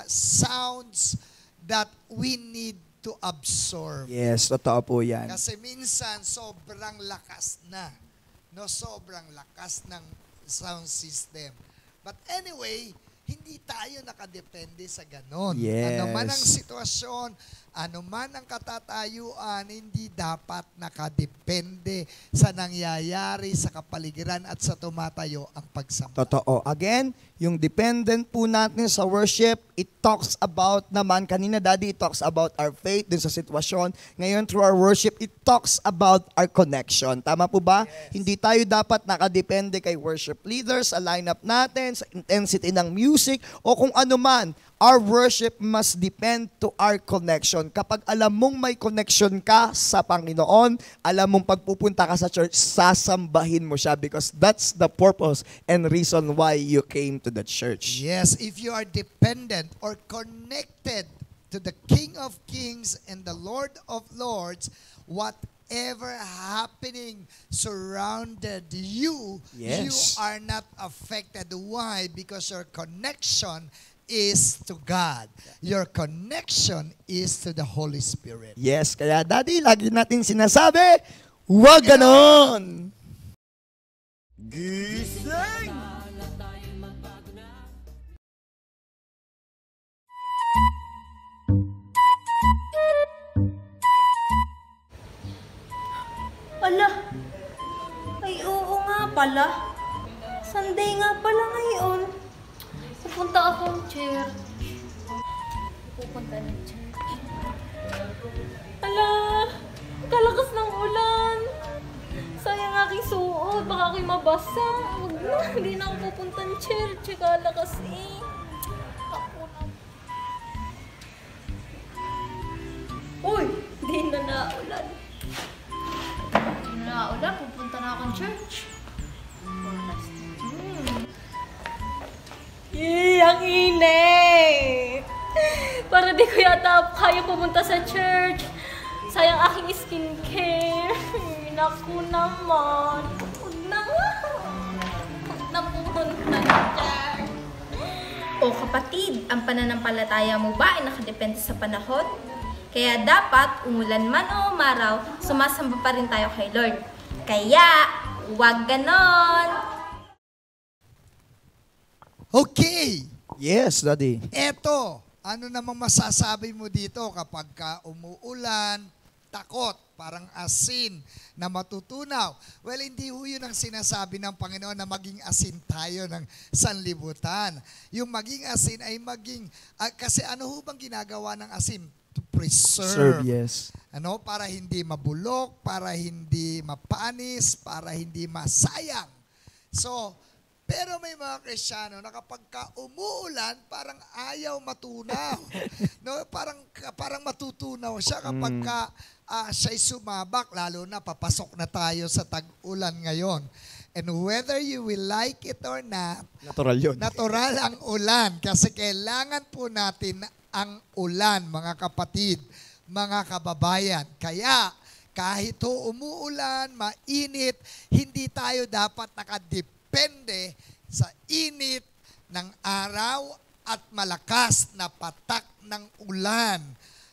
sounds that we need to absorb. Yes, totoo po yan. Kasi minsan sobrang lakas na. No, sobrang lakas ng sound system. But anyway, hindi tayo nakadepende sa ganon. Yes. Ano man ang sitwasyon, ano man ang katatayuan, hindi dapat nakadepende sa nangyayari sa kapaligiran at sa tumatayo ang pagsamba. Totoo. Again, yung dependent po natin sa worship, it talks about naman, kanina Daddy, it talks about our faith dun sa sitwasyon. Ngayon, through our worship, it talks about our connection. Tama po ba? Yes. Hindi tayo dapat nakadepende kay worship leaders, sa lineup natin, sa intensity ng music, o kung ano man. Our worship must depend to our connection. Kapag alam mong may connection ka sa Panginoon, alam mong pagpupunta ka sa church, sasambahin mo siya because that's the purpose and reason why you came to the church. Yes, if you are dependent or connected to the King of Kings and the Lord of Lords, whatever happening surrounded you, you Yes. are not affected. Why? Because your connection is to God. Your connection is to the Holy Spirit. Yes, kaya Daddy, lagi natin sinasabi, huwag ganon! Gising! Ala, ay oo nga pala. Sunday nga pala ngayon. Pupunta akong church. Pupunta ng church. Ala, kalakas ng ulan. Sayang aking suot, baka ako'y mabasa. Huwag na, hindi na ako pupunta ng church. Kalakas eh. Ako na. Uy, hindi na naulan. Naulan, pupunta na akong church. Ang init! Para di ko yata kaya pumunta sa church. Sayang aking skincare. Naku naman. Huwag na nga. Huwag na pumunta sa church. O kapatid, ang pananampalataya mo ba ay nakadepende sa panahon? Kaya dapat, umulan man o umaraw, sumasamba pa rin tayo kay Lord. Kaya, huwag ganon! Okay. Yes, Daddy. Eto, ano namang masasabi mo dito kapag ka umuulan, takot, parang asin na matutunaw? Well, hindi ho yun ang sinasabi ng Panginoon na maging asin tayo ng sanlibutan. Yung maging asin ay maging, kasi ano ho bang ginagawa ng asin? To preserve. Yes. Ano? Para hindi mabulok, para hindi mapanis, para hindi masayang. So, pero may mga Kristiyano na kapag ka umuulan, parang ayaw matunaw. No, parang matutunaw siya kapag ka siya'y sumabak, lalo na papasok na tayo sa tag-ulan ngayon. And whether you will like it or not, Natural yun. natural ang ulan kasi kailangan po natin ang ulan, mga kapatid, mga kababayan. Kaya kahit umuulan, mainit, hindi tayo dapat nakadepende sa init ng araw at malakas na patak ng ulan.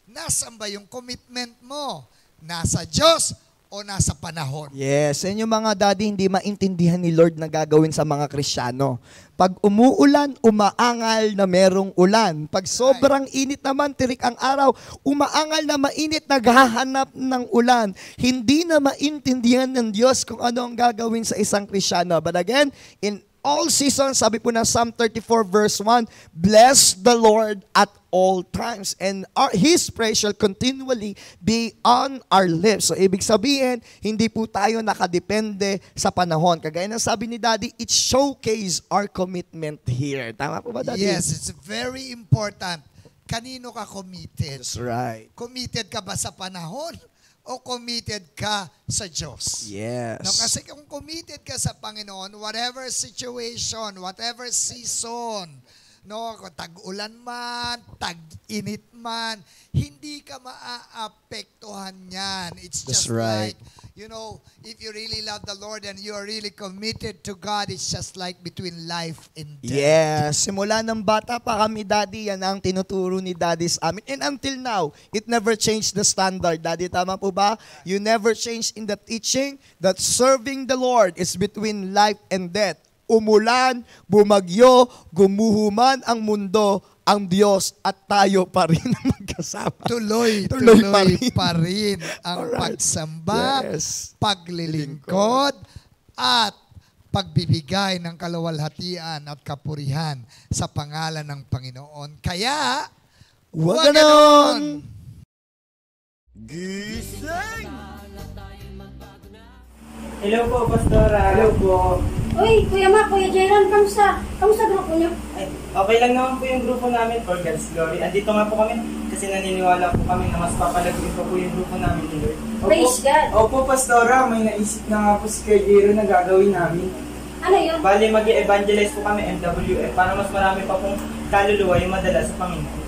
Nasaan ba yung commitment mo? Nasa Diyos o nasa panahon? Yes, yan yung mga Daddy hindi maintindihan ni Lord na gagawin sa mga Kristiyano. Pag umuulan, umaangal na merong ulan. Pag sobrang init naman, tirik ang araw, umaangal na mainit, naghahanap ng ulan. Hindi na maintindihan ng Diyos kung ano ang gagawin sa isang Kristiyano. But again, in all seasons, sabi po ng Psalm 34 verse 1, bless the Lord at all times, and His praise shall continually be on our lips. So, ibig sabihin, hindi po tayo nakadepende sa panahon. Kagaya ng sabi ni Daddy, it showcase our commitment here. Tama po ba, Daddy? Yes, it's very important. Kanino ka committed? That's right. Committed ka ba sa panahon? O committed ka sa Diyos? Yes. No, kasi kung committed ka sa Panginoon, whatever situation, whatever season, no, tag-ulan man, tag-init man, hindi ka maaapektuhan yan. It's That's just right. like, you know, if you really love the Lord and you are really committed to God, it's just like between life and death. Yes. Simula ng bata pa kami, Daddy, yan ang tinuturo ni Daddy sa amin. And until now, it never changed the standard. Daddy, tama po ba? You never changed in the teaching that serving the Lord is between life and death. Umulan, bumagyo, gumuhuman ang mundo, ang Diyos at tayo pa rin ang magkasama. Tuloy pa rin ang pagsamba, Yes. paglilingkod, at pagbibigay ng kaluwalhatian at kapurihan sa pangalan ng Panginoon. Kaya, Huwag ganon! Hello po, Pastora. Hello po. Uy, Kuya Ma, Kuya Jairon, kamusta? Kamusta grupo niyo? Ay, okay lang naman po yung grupo namin for God's glory. Andito nga po kami kasi naniniwala po kami na mas papalaguin pa po yung grupo namin ni Lord. Praise God. Opo, Pastora, may naisip na nga po si Kuya Jero na gagawin namin. Ano yun? Bali, mag-evangelize po kami MWF para mas marami pa pong kaluluwa yung madala sa Panginoon.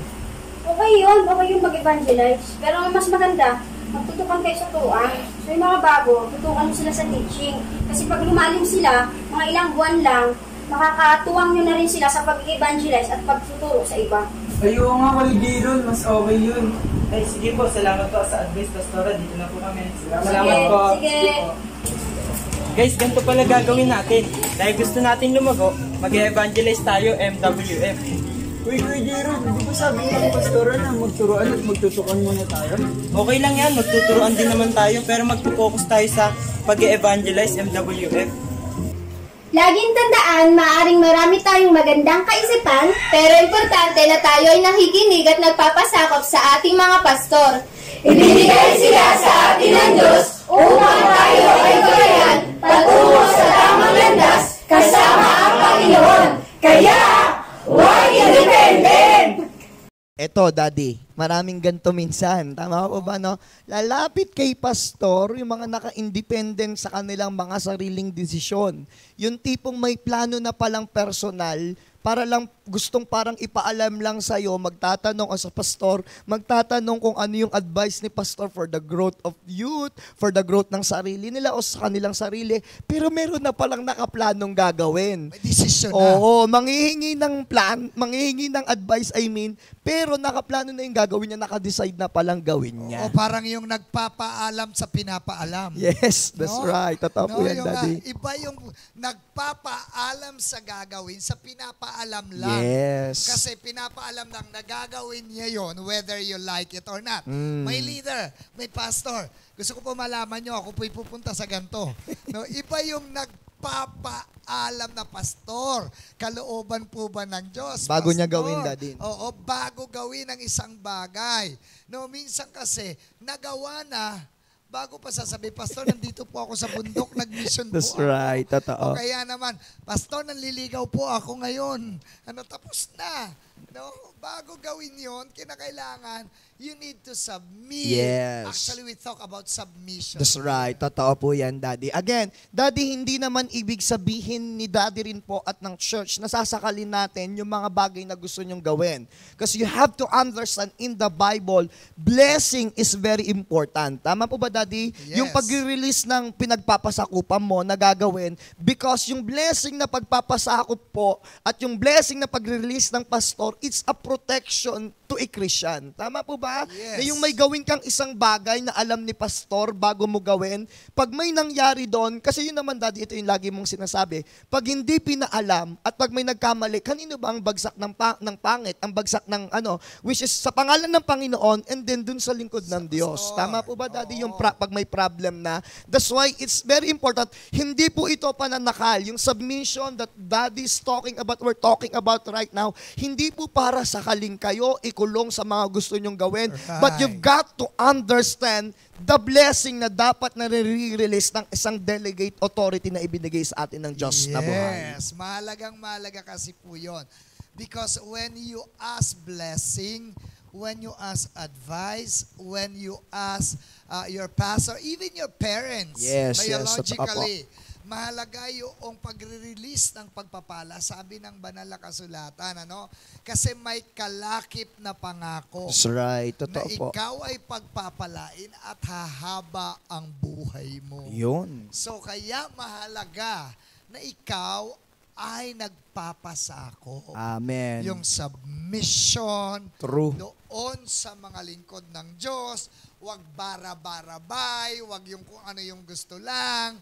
Okay yun mag-evangelize. Pero mas maganda, magtutukan kayo sa turuan. So yung mga bago, tutukan mo sila sa teaching. Kasi pag lumalim sila, mga ilang buwan lang, makakatuwang nyo na rin sila sa pag-evangelize at pagtuturo sa iba. Ayaw nga, Kuya Jero, mas okay yun. Ay, sige po, salamat po sa advice, Pastora. Dito na po kami. Salamat po. Sige. Guys, ganito pala gagawin natin. Dahil gusto natin lumago, mag-evangelize tayo MWF. Uy, Kuya Jero, hindi ba sabi ng Pastora na magturuan at magtutukan muna tayo? Okay lang yan, magtuturuan din naman tayo, pero magpo-focus tayo sa pag-evangelize MWF. Laging tandaan, maaring marami tayong magandang kaisipan, pero importante na tayo ay nakikinig at nagpapasakop sa ating mga pastor. Ibinigay sila sa atin ng Diyos upang tayo ay gabayan patungo sa tamang landas kasama ang Panginoon. Kaya, huwag independent! Eto, Daddy, maraming ganito minsan. Tama po ba, no? Lalapit kay pastor yung mga naka-independent sa kanilang mga sariling desisyon. Yung tipong may plano na palang personal, para lang gustong parang ipaalam lang sa'yo, magtatanong sa pastor, magtatanong kung ano yung advice ni pastor for the growth of youth, for the growth ng sarili nila o sa kanilang sarili, pero meron na palang nakaplanong gagawin. may desisyon na. Oo, manghihingi ng plan, manghihingi ng advice, pero nakaplano na yung gagawin niya, nakadecide na palang gawin niya. O parang yung nagpapaalam sa pinapaalam. Yes, that's No? right. Totoo po yan, yung, Daddy. iba yung nagpapaalam sa gagawin sa pinapaalam lang. Yes. Kasi pinapaalam lang na gagawin niya yon whether you like it or not. Mm. May leader, may pastor. Gusto ko po malaman nyo, ako po'y pupunta sa ganito. No, iba yung nagpapaalam na pastor. Kalooban po ba ng Diyos? Bago niya pastor? gawin, Daddy. Oo, bago gawin ang isang bagay. No, minsan kasi, nagawa na, bago pa sasabi, Pastor, nandito po ako sa bundok, nag-mission po That's ako. right. Totoo. O kaya naman, Pastor, nanliligaw po ako ngayon. Tapos na. No? Bago gawin yon, kinakailangan, you need to submit. Yes. Actually, we talk about submission. That's right. Totoo po yan, Daddy. Again, Daddy, hindi naman ibig sabihin ni Daddy rin po at ng church na sasakalin natin yung mga bagay na gusto nyong gawin. Because you have to understand in the Bible, blessing is very important. Tama po ba, Daddy? Yes. Yung pag-release ng pinagpapasakupan mo na gagawin, because yung blessing na pagpapasakop po at yung blessing na pag-release ng pastor, it's a protection to to a Christian. Tama po ba? Yes. Na yung may gawin kang isang bagay na alam ni pastor bago mo gawin, pag may nangyari doon, kasi yun naman daddy, ito yung lagi mong sinasabi, pag hindi pinaalam at pag may nagkamali, kanino ba ang bagsak ng pangit, ang bagsak ng which is sa pangalan ng Panginoon and then dun sa lingkod ng Diyos. Tama po ba daddy, yung pag may problem na? That's why it's very important, hindi po ito pananakal, yung submission that daddy is talking about, we're talking about right now, hindi po para sakaling kayo ikulong sa mga gusto nyong gawin. Right. But you've got to understand the blessing na dapat na re-release ng isang delegate authority na ibinigay sa atin ng Diyos na buhay. Yes, mahalaga kasi po yun. Because when you ask blessing, when you ask advice, when you ask your pastor, even your parents, biologically, mahalaga yung pagre-release ng pagpapala, sabi ng banal na kasulatan, Kasi may kalakip na pangako. That's right, Na totoo po. ikaw ay pagpapalain at hahaba ang buhay mo. Yun. So kaya mahalaga na ikaw ay nagpapasako. Amen. Yung submission True. doon sa mga lingkod ng Diyos, wag bara-barabay, wag yung kung ano yung gusto lang,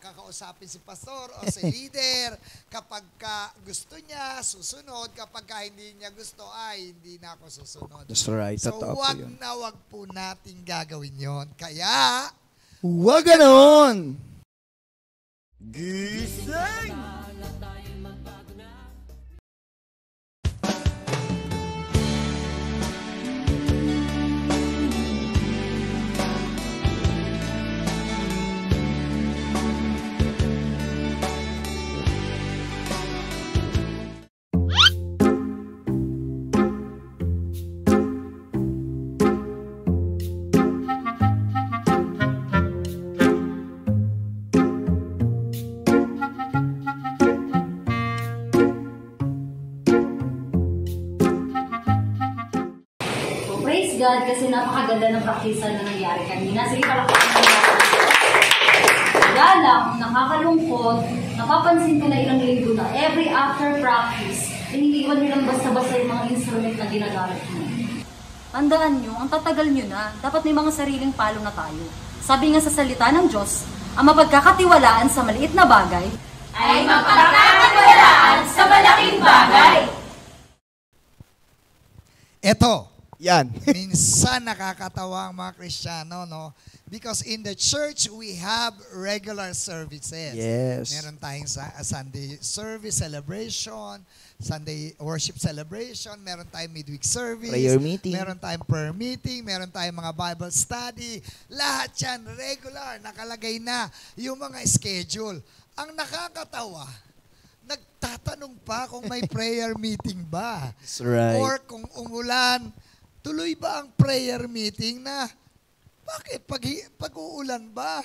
kakausapin si pastor o si leader, kapag gusto niya, susunod, kapag hindi niya gusto, hindi na ako susunod. That's right, So totoo po wag yun. na wag po nating gagawin yon. Kaya, Huwag ganon! Gising! Praise God kasi napakaganda ng praktisa na nangyari kanina. Sige, palakpakan natin. Galang, nakakalungkot, napapansin ko na ilang linggo na every after practice, iniiwan nilang basta-basta yung mga instrument na ginagamit mo. Tandaan nyo, ang tatagal nyo na, dapat may mga sariling palo na tayo. Sabi nga sa salita ng Diyos, ang mapagkakatiwalaan sa maliit na bagay ay mapagkakatiwalaan sa malaking bagay. eto, Yan. minsan nakakatawa ang mga Kristiyano, no? Because in the church, we have regular services. Yes. Meron tayong Sunday service celebration, Sunday worship celebration, meron tayong midweek service, Prayer meeting. meron tayong prayer meeting, meron tayong mga Bible study. Lahat yan, regular, nakalagay na yung mga schedule. Ang nakakatawa, nagtatanong pa kung may prayer meeting ba. That's right. Or kung umulan, tuloy ba ang prayer meeting na? Bakit? Pag uulan ba?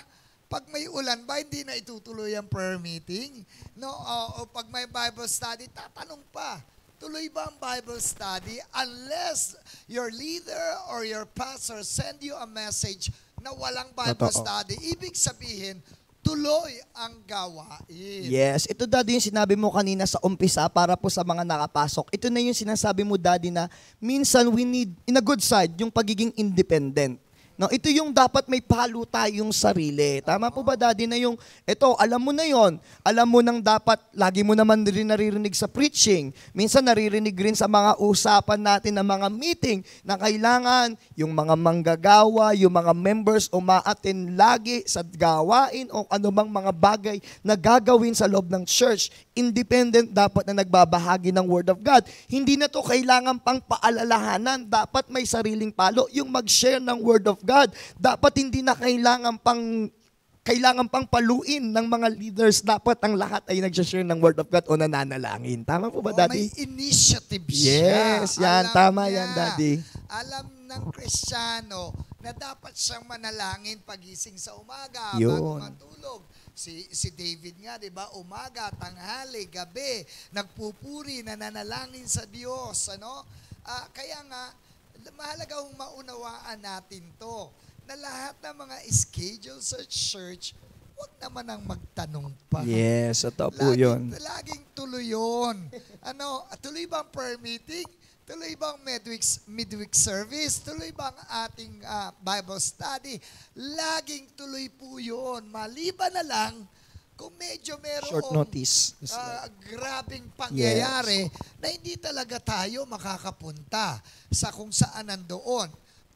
Pag may ulan ba, hindi na itutuloy ang prayer meeting? No? O pag may Bible study, tatanong pa. Tuloy ba ang Bible study unless your leader or your pastor send you a message na walang Bible Totoo. study? Ibig sabihin, tuloy ang gawain. Yes, ito daddy yung sinabi mo kanina sa umpisa para po sa mga nakapasok. Ito na yung sinasabi mo daddy na minsan we need, in a good side, yung pagiging independent. No, ito yung dapat may palo tayong sarili. Tama po ba daddy na yung, ito, alam mo na yon, alam mo nang dapat, lagi mo naman rin naririnig sa preaching. Minsan naririnig rin sa mga usapan natin na mga meeting na kailangan yung mga manggagawa, yung mga members umaattend lagi sa gawain o anumang mga bagay na gagawin sa loob ng church. Independent dapat na nagbabahagi ng Word of God. Hindi na to kailangan pang paalalahanan. Dapat may sariling palo. Yung mag-share ng Word of God. Dapat hindi na kailangan pang paluin ng mga leaders. Dapat ang lahat ay nag-share ng Word of God o nananalangin. Tama po ba, Daddy? May initiative siya. Yes, yan. Alam Tama niya. yan, Daddy. Alam ng Kristiyano na dapat siyang manalangin pagising sa umaga Yun. bago matulog. Si David nga, di ba, umaga, tanghali, gabi, nagpupuri, nananalangin sa Diyos. Kaya nga, mahalaga kung maunawaan natin to na lahat ng mga schedule sa church, huwag naman ang magtanong pa. Yes, ito po yun. Laging tuloy yun. Tuloy ba ang prayer meeting? Tuloy bang midweek service? Tuloy bang ating Bible study? Laging tuloy po yun. Maliban na lang kung medyo Short merong notice. grabing pangyayari na hindi talaga tayo makakapunta sa kung saan nandoon.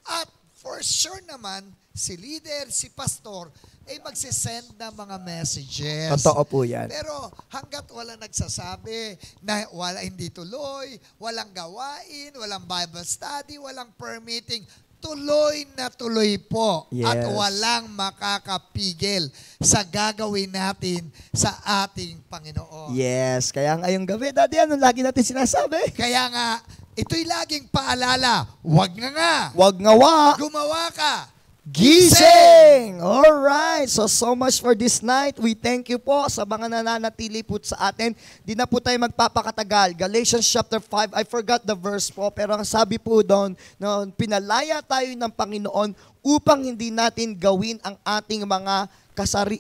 At for sure naman, si leader, si pastor, ay magsisend ng mga messages. Totoo po yan. Pero hanggat wala nagsasabi na hindi tuloy, walang gawain, walang Bible study, walang prayer meeting, tuloy na tuloy po. Yes. At walang makakapigil sa gagawin natin sa ating Panginoon. Yes. Kaya ngayong gabi, Daddy, ano lagi natin sinasabi? Kaya nga, ito'y laging paalala, wag nga. Wag nga wa. Gumawa ka. Gising! Alright. So much for this night. We thank you po sa mga nananatili po sa atin. Di na po tayo magpapakatagal. Galatians chapter 5, I forgot the verse po, pero ang sabi po doon, no, pinalaya tayo ng Panginoon upang hindi natin gawin ang ating mga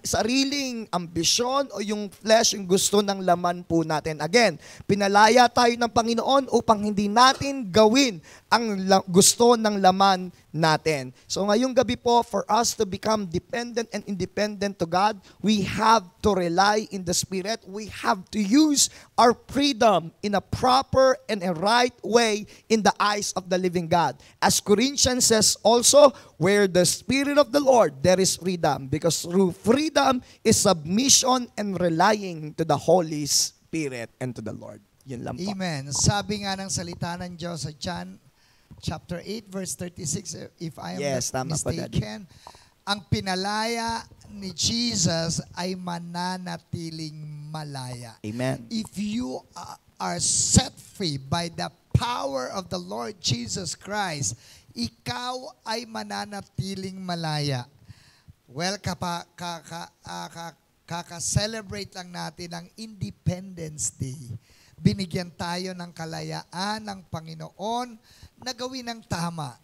sariling ambisyon o yung flesh, yung gusto ng laman po natin. Again, pinalaya tayo ng Panginoon upang hindi natin gawin ang gusto ng laman natin. So ngayong gabi po, for us to become dependent and independent to God, we have to rely in the Spirit. We have to use our freedom in a proper and a right way in the eyes of the living God. As Corinthians says also, where the Spirit of the Lord, there is freedom. Because through freedom is submission and relying to the Holy Spirit and to the Lord. Yun lang po. Amen. Sabi nga ng salita ng Diyos sa John chapter 8 verse 36, if I am not mistaken, ang pinalaya ni Jesus ay mananatiling malaya. Amen. If you are set free by the power of the Lord Jesus Christ, ikaw ay mananatiling malaya. Well, kaka-celebrate lang natin ang Independence Day. Binigyan tayo ng kalayaan ng Panginoon na gawin ang tama.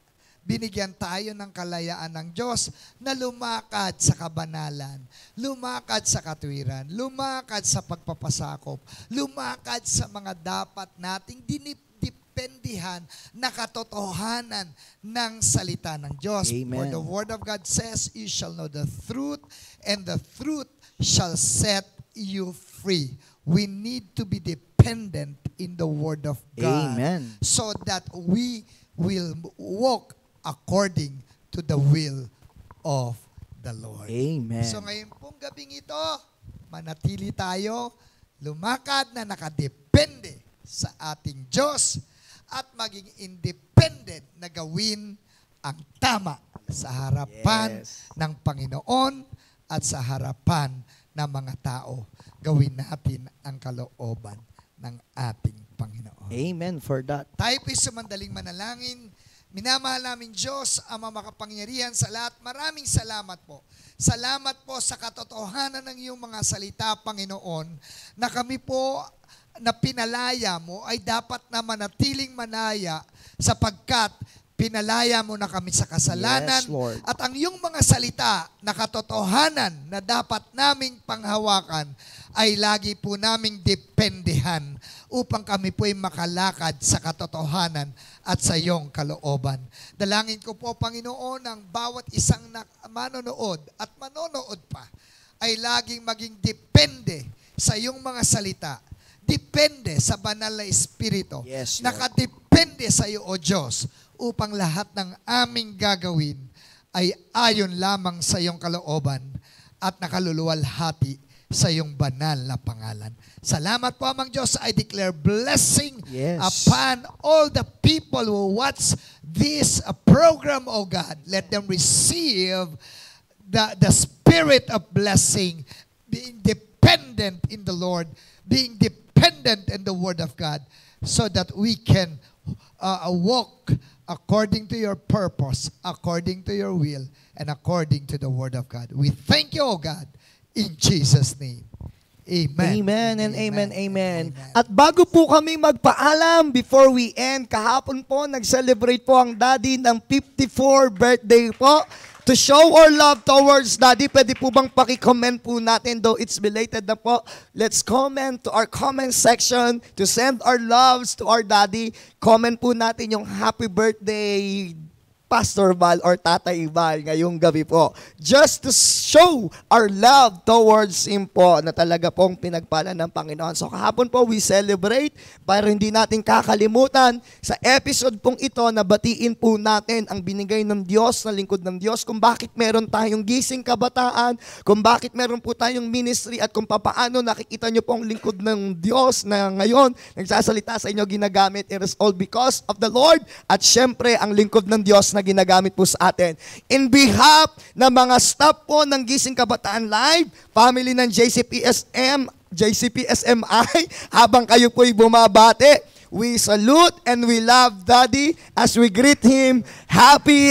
Binigyan tayo ng kalayaan ng Diyos na lumakad sa kabanalan, lumakad sa katwiran, lumakad sa pagpapasakop, lumakad sa mga dapat nating dinipendihan na katotohanan ng salita ng Diyos. Amen. For the Word of God says, you shall know the truth, and the truth shall set you free. We need to be dependent in the Word of God. Amen. So that we will walk according to the will of the Lord. Amen. So ngayon pong gabing ito, manatili tayo, lumakad na nakadepende sa ating Diyos at maging independent na gawin ang tama sa harapan ng Panginoon at sa harapan ng mga tao. Gawin natin ang kalooban ng ating Panginoon. Amen for that. Tayo po'y sumandaling manalangin. Minamahal namin Diyos, Ama makapangyarihan sa lahat. Maraming salamat po. Salamat po sa katotohanan ng iyong mga salita, Panginoon, na kami po na pinalaya mo ay dapat na manatiling manaya sapagkat pinalaya mo na kami sa kasalanan. Yes, Lord. At ang iyong mga salita na katotohanan na dapat naming panghawakan ay lagi po naming dependihan upang kami po'y makalakad sa katotohanan at sa iyong kalooban. Dalangin ko po, Panginoon, ang bawat isang manonood at manonood pa ay laging maging depende sa iyong mga salita. Depende sa banal na Espiritu. Yes, Lord. Nakadepende sa iyo, O Diyos, upang lahat ng aming gagawin ay ayon lamang sa iyong kalooban at nakaluluwalhati sa iyong banal na pangalan. Salamat po, Amang Diyos. I declare blessing upon all the people who watch this program, O God. Let them receive the spirit of blessing, being dependent in the Lord, being dependent in the Word of God, so that we can walk according to your purpose, according to your will, and according to the Word of God. We thank you, O God, in Jesus' name. Amen. Amen and amen. At bago po kami magpaalam, before we end, kahapon po, nag-celebrate po ang daddy ng 54 birthday po. To show our love towards Daddy, pwede po bang paki-comment po natin, though it's belated na po. Let's comment to our comment section to send our loves to our Daddy. Comment po natin yung happy birthday, Pastor Val or Tatay Val ngayong gabi po. Just to show our love towards Him po na talaga pong pinagpala ng Panginoon. So kahapon po we celebrate para hindi natin kakalimutan sa episode pong ito na batiin po natin ang binigay ng Diyos, na lingkod ng Diyos, kung bakit meron tayong gising kabataan, kung bakit meron po tayong ministry at kung paano nakikita nyo pong lingkod ng Diyos na ngayon nagsasalita sa inyo ginagamit. It is all because of the Lord at syempre ang lingkod ng Diyos na ginagamit po sa atin. In behalf ng mga staff po ng Gising Kabataan Live, family ng JCPSMI, habang kayo po'y bumabati, we salute and we love Daddy as we greet Him. Happy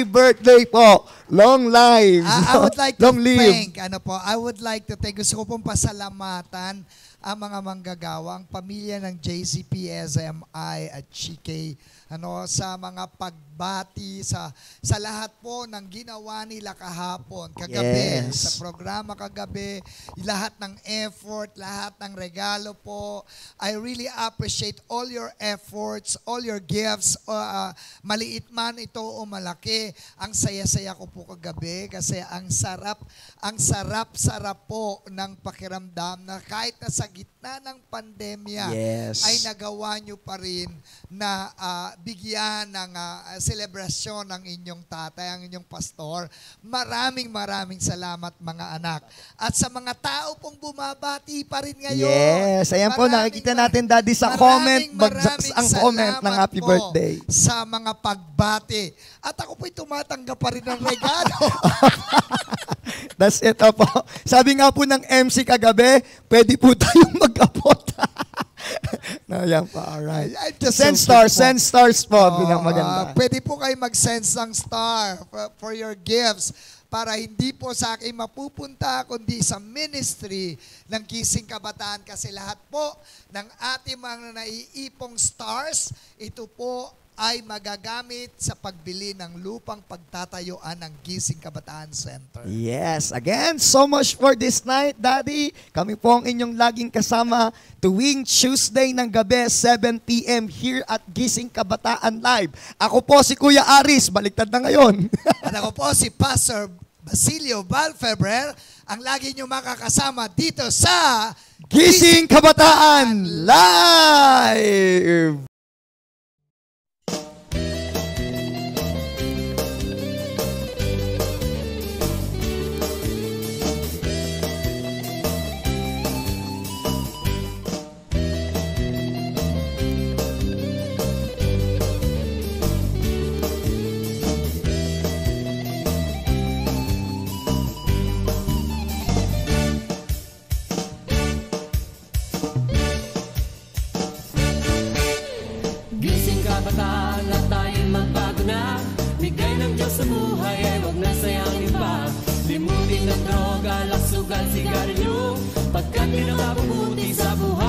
birthday po. Long lives. I would like to Long live. thank, I would like to thank, gusto ko pong pasalamatan ang mga manggagawang pamilya ng JCPSMI at GK sa mga pagbati sa lahat po ng ginawa nila kahapon, kagabi, Yes. sa programa kagabi, lahat ng effort, lahat ng regalo po. I really appreciate all your efforts, all your gifts, maliit man ito o malaki. Ang saya-saya ko po kagabi kasi ang sarap po ng pakiramdam na kahit nasa gitna ng pandemya Yes. ay nagawa nyo pa rin na bigyan ng selebrasyon ng inyong tatay, ang inyong pastor. Maraming salamat mga anak. At sa mga tao pong bumabati pa rin ngayon. Yes, ayan po, nakikita natin Daddy sa comment, bagsak ang comment ng happy birthday. Sa mga pagbati. At ako po'y tumatanggap pa rin ng regalo. That's it po. Sabi nga po ng MC kagabi, pwede po tayong mag-abot. No, yan pa, alright. Send stars po, bilang maganda. Pwede po kayo mag-send ng star for your gifts para hindi po sa akin mapupunta kundi sa ministry ng Gising Kabataan kasi lahat po ng ating mga naiipong stars, ito po ay magagamit sa pagbili ng lupang pagtatayuan ng Gising Kabataan Center. Yes, again, so much for this night, Daddy. Kami po ang inyong laging kasama tuwing Tuesday ng gabi, 7 p.m. here at Gising Kabataan Live. Ako po si Kuya Aris, baliktad na ngayon. At ako po si Pastor Basilio Valfebrer, ang lagi nyo makakasama dito sa Gising Kabataan Live! Gising kabataan na tayo'y magbago na. Bigay ng Diyos sa buhay ay huwag na sayangin pa. Limutin ng droga, laksugan, sigarilyo, pagkat pinakabubuti sa buhay.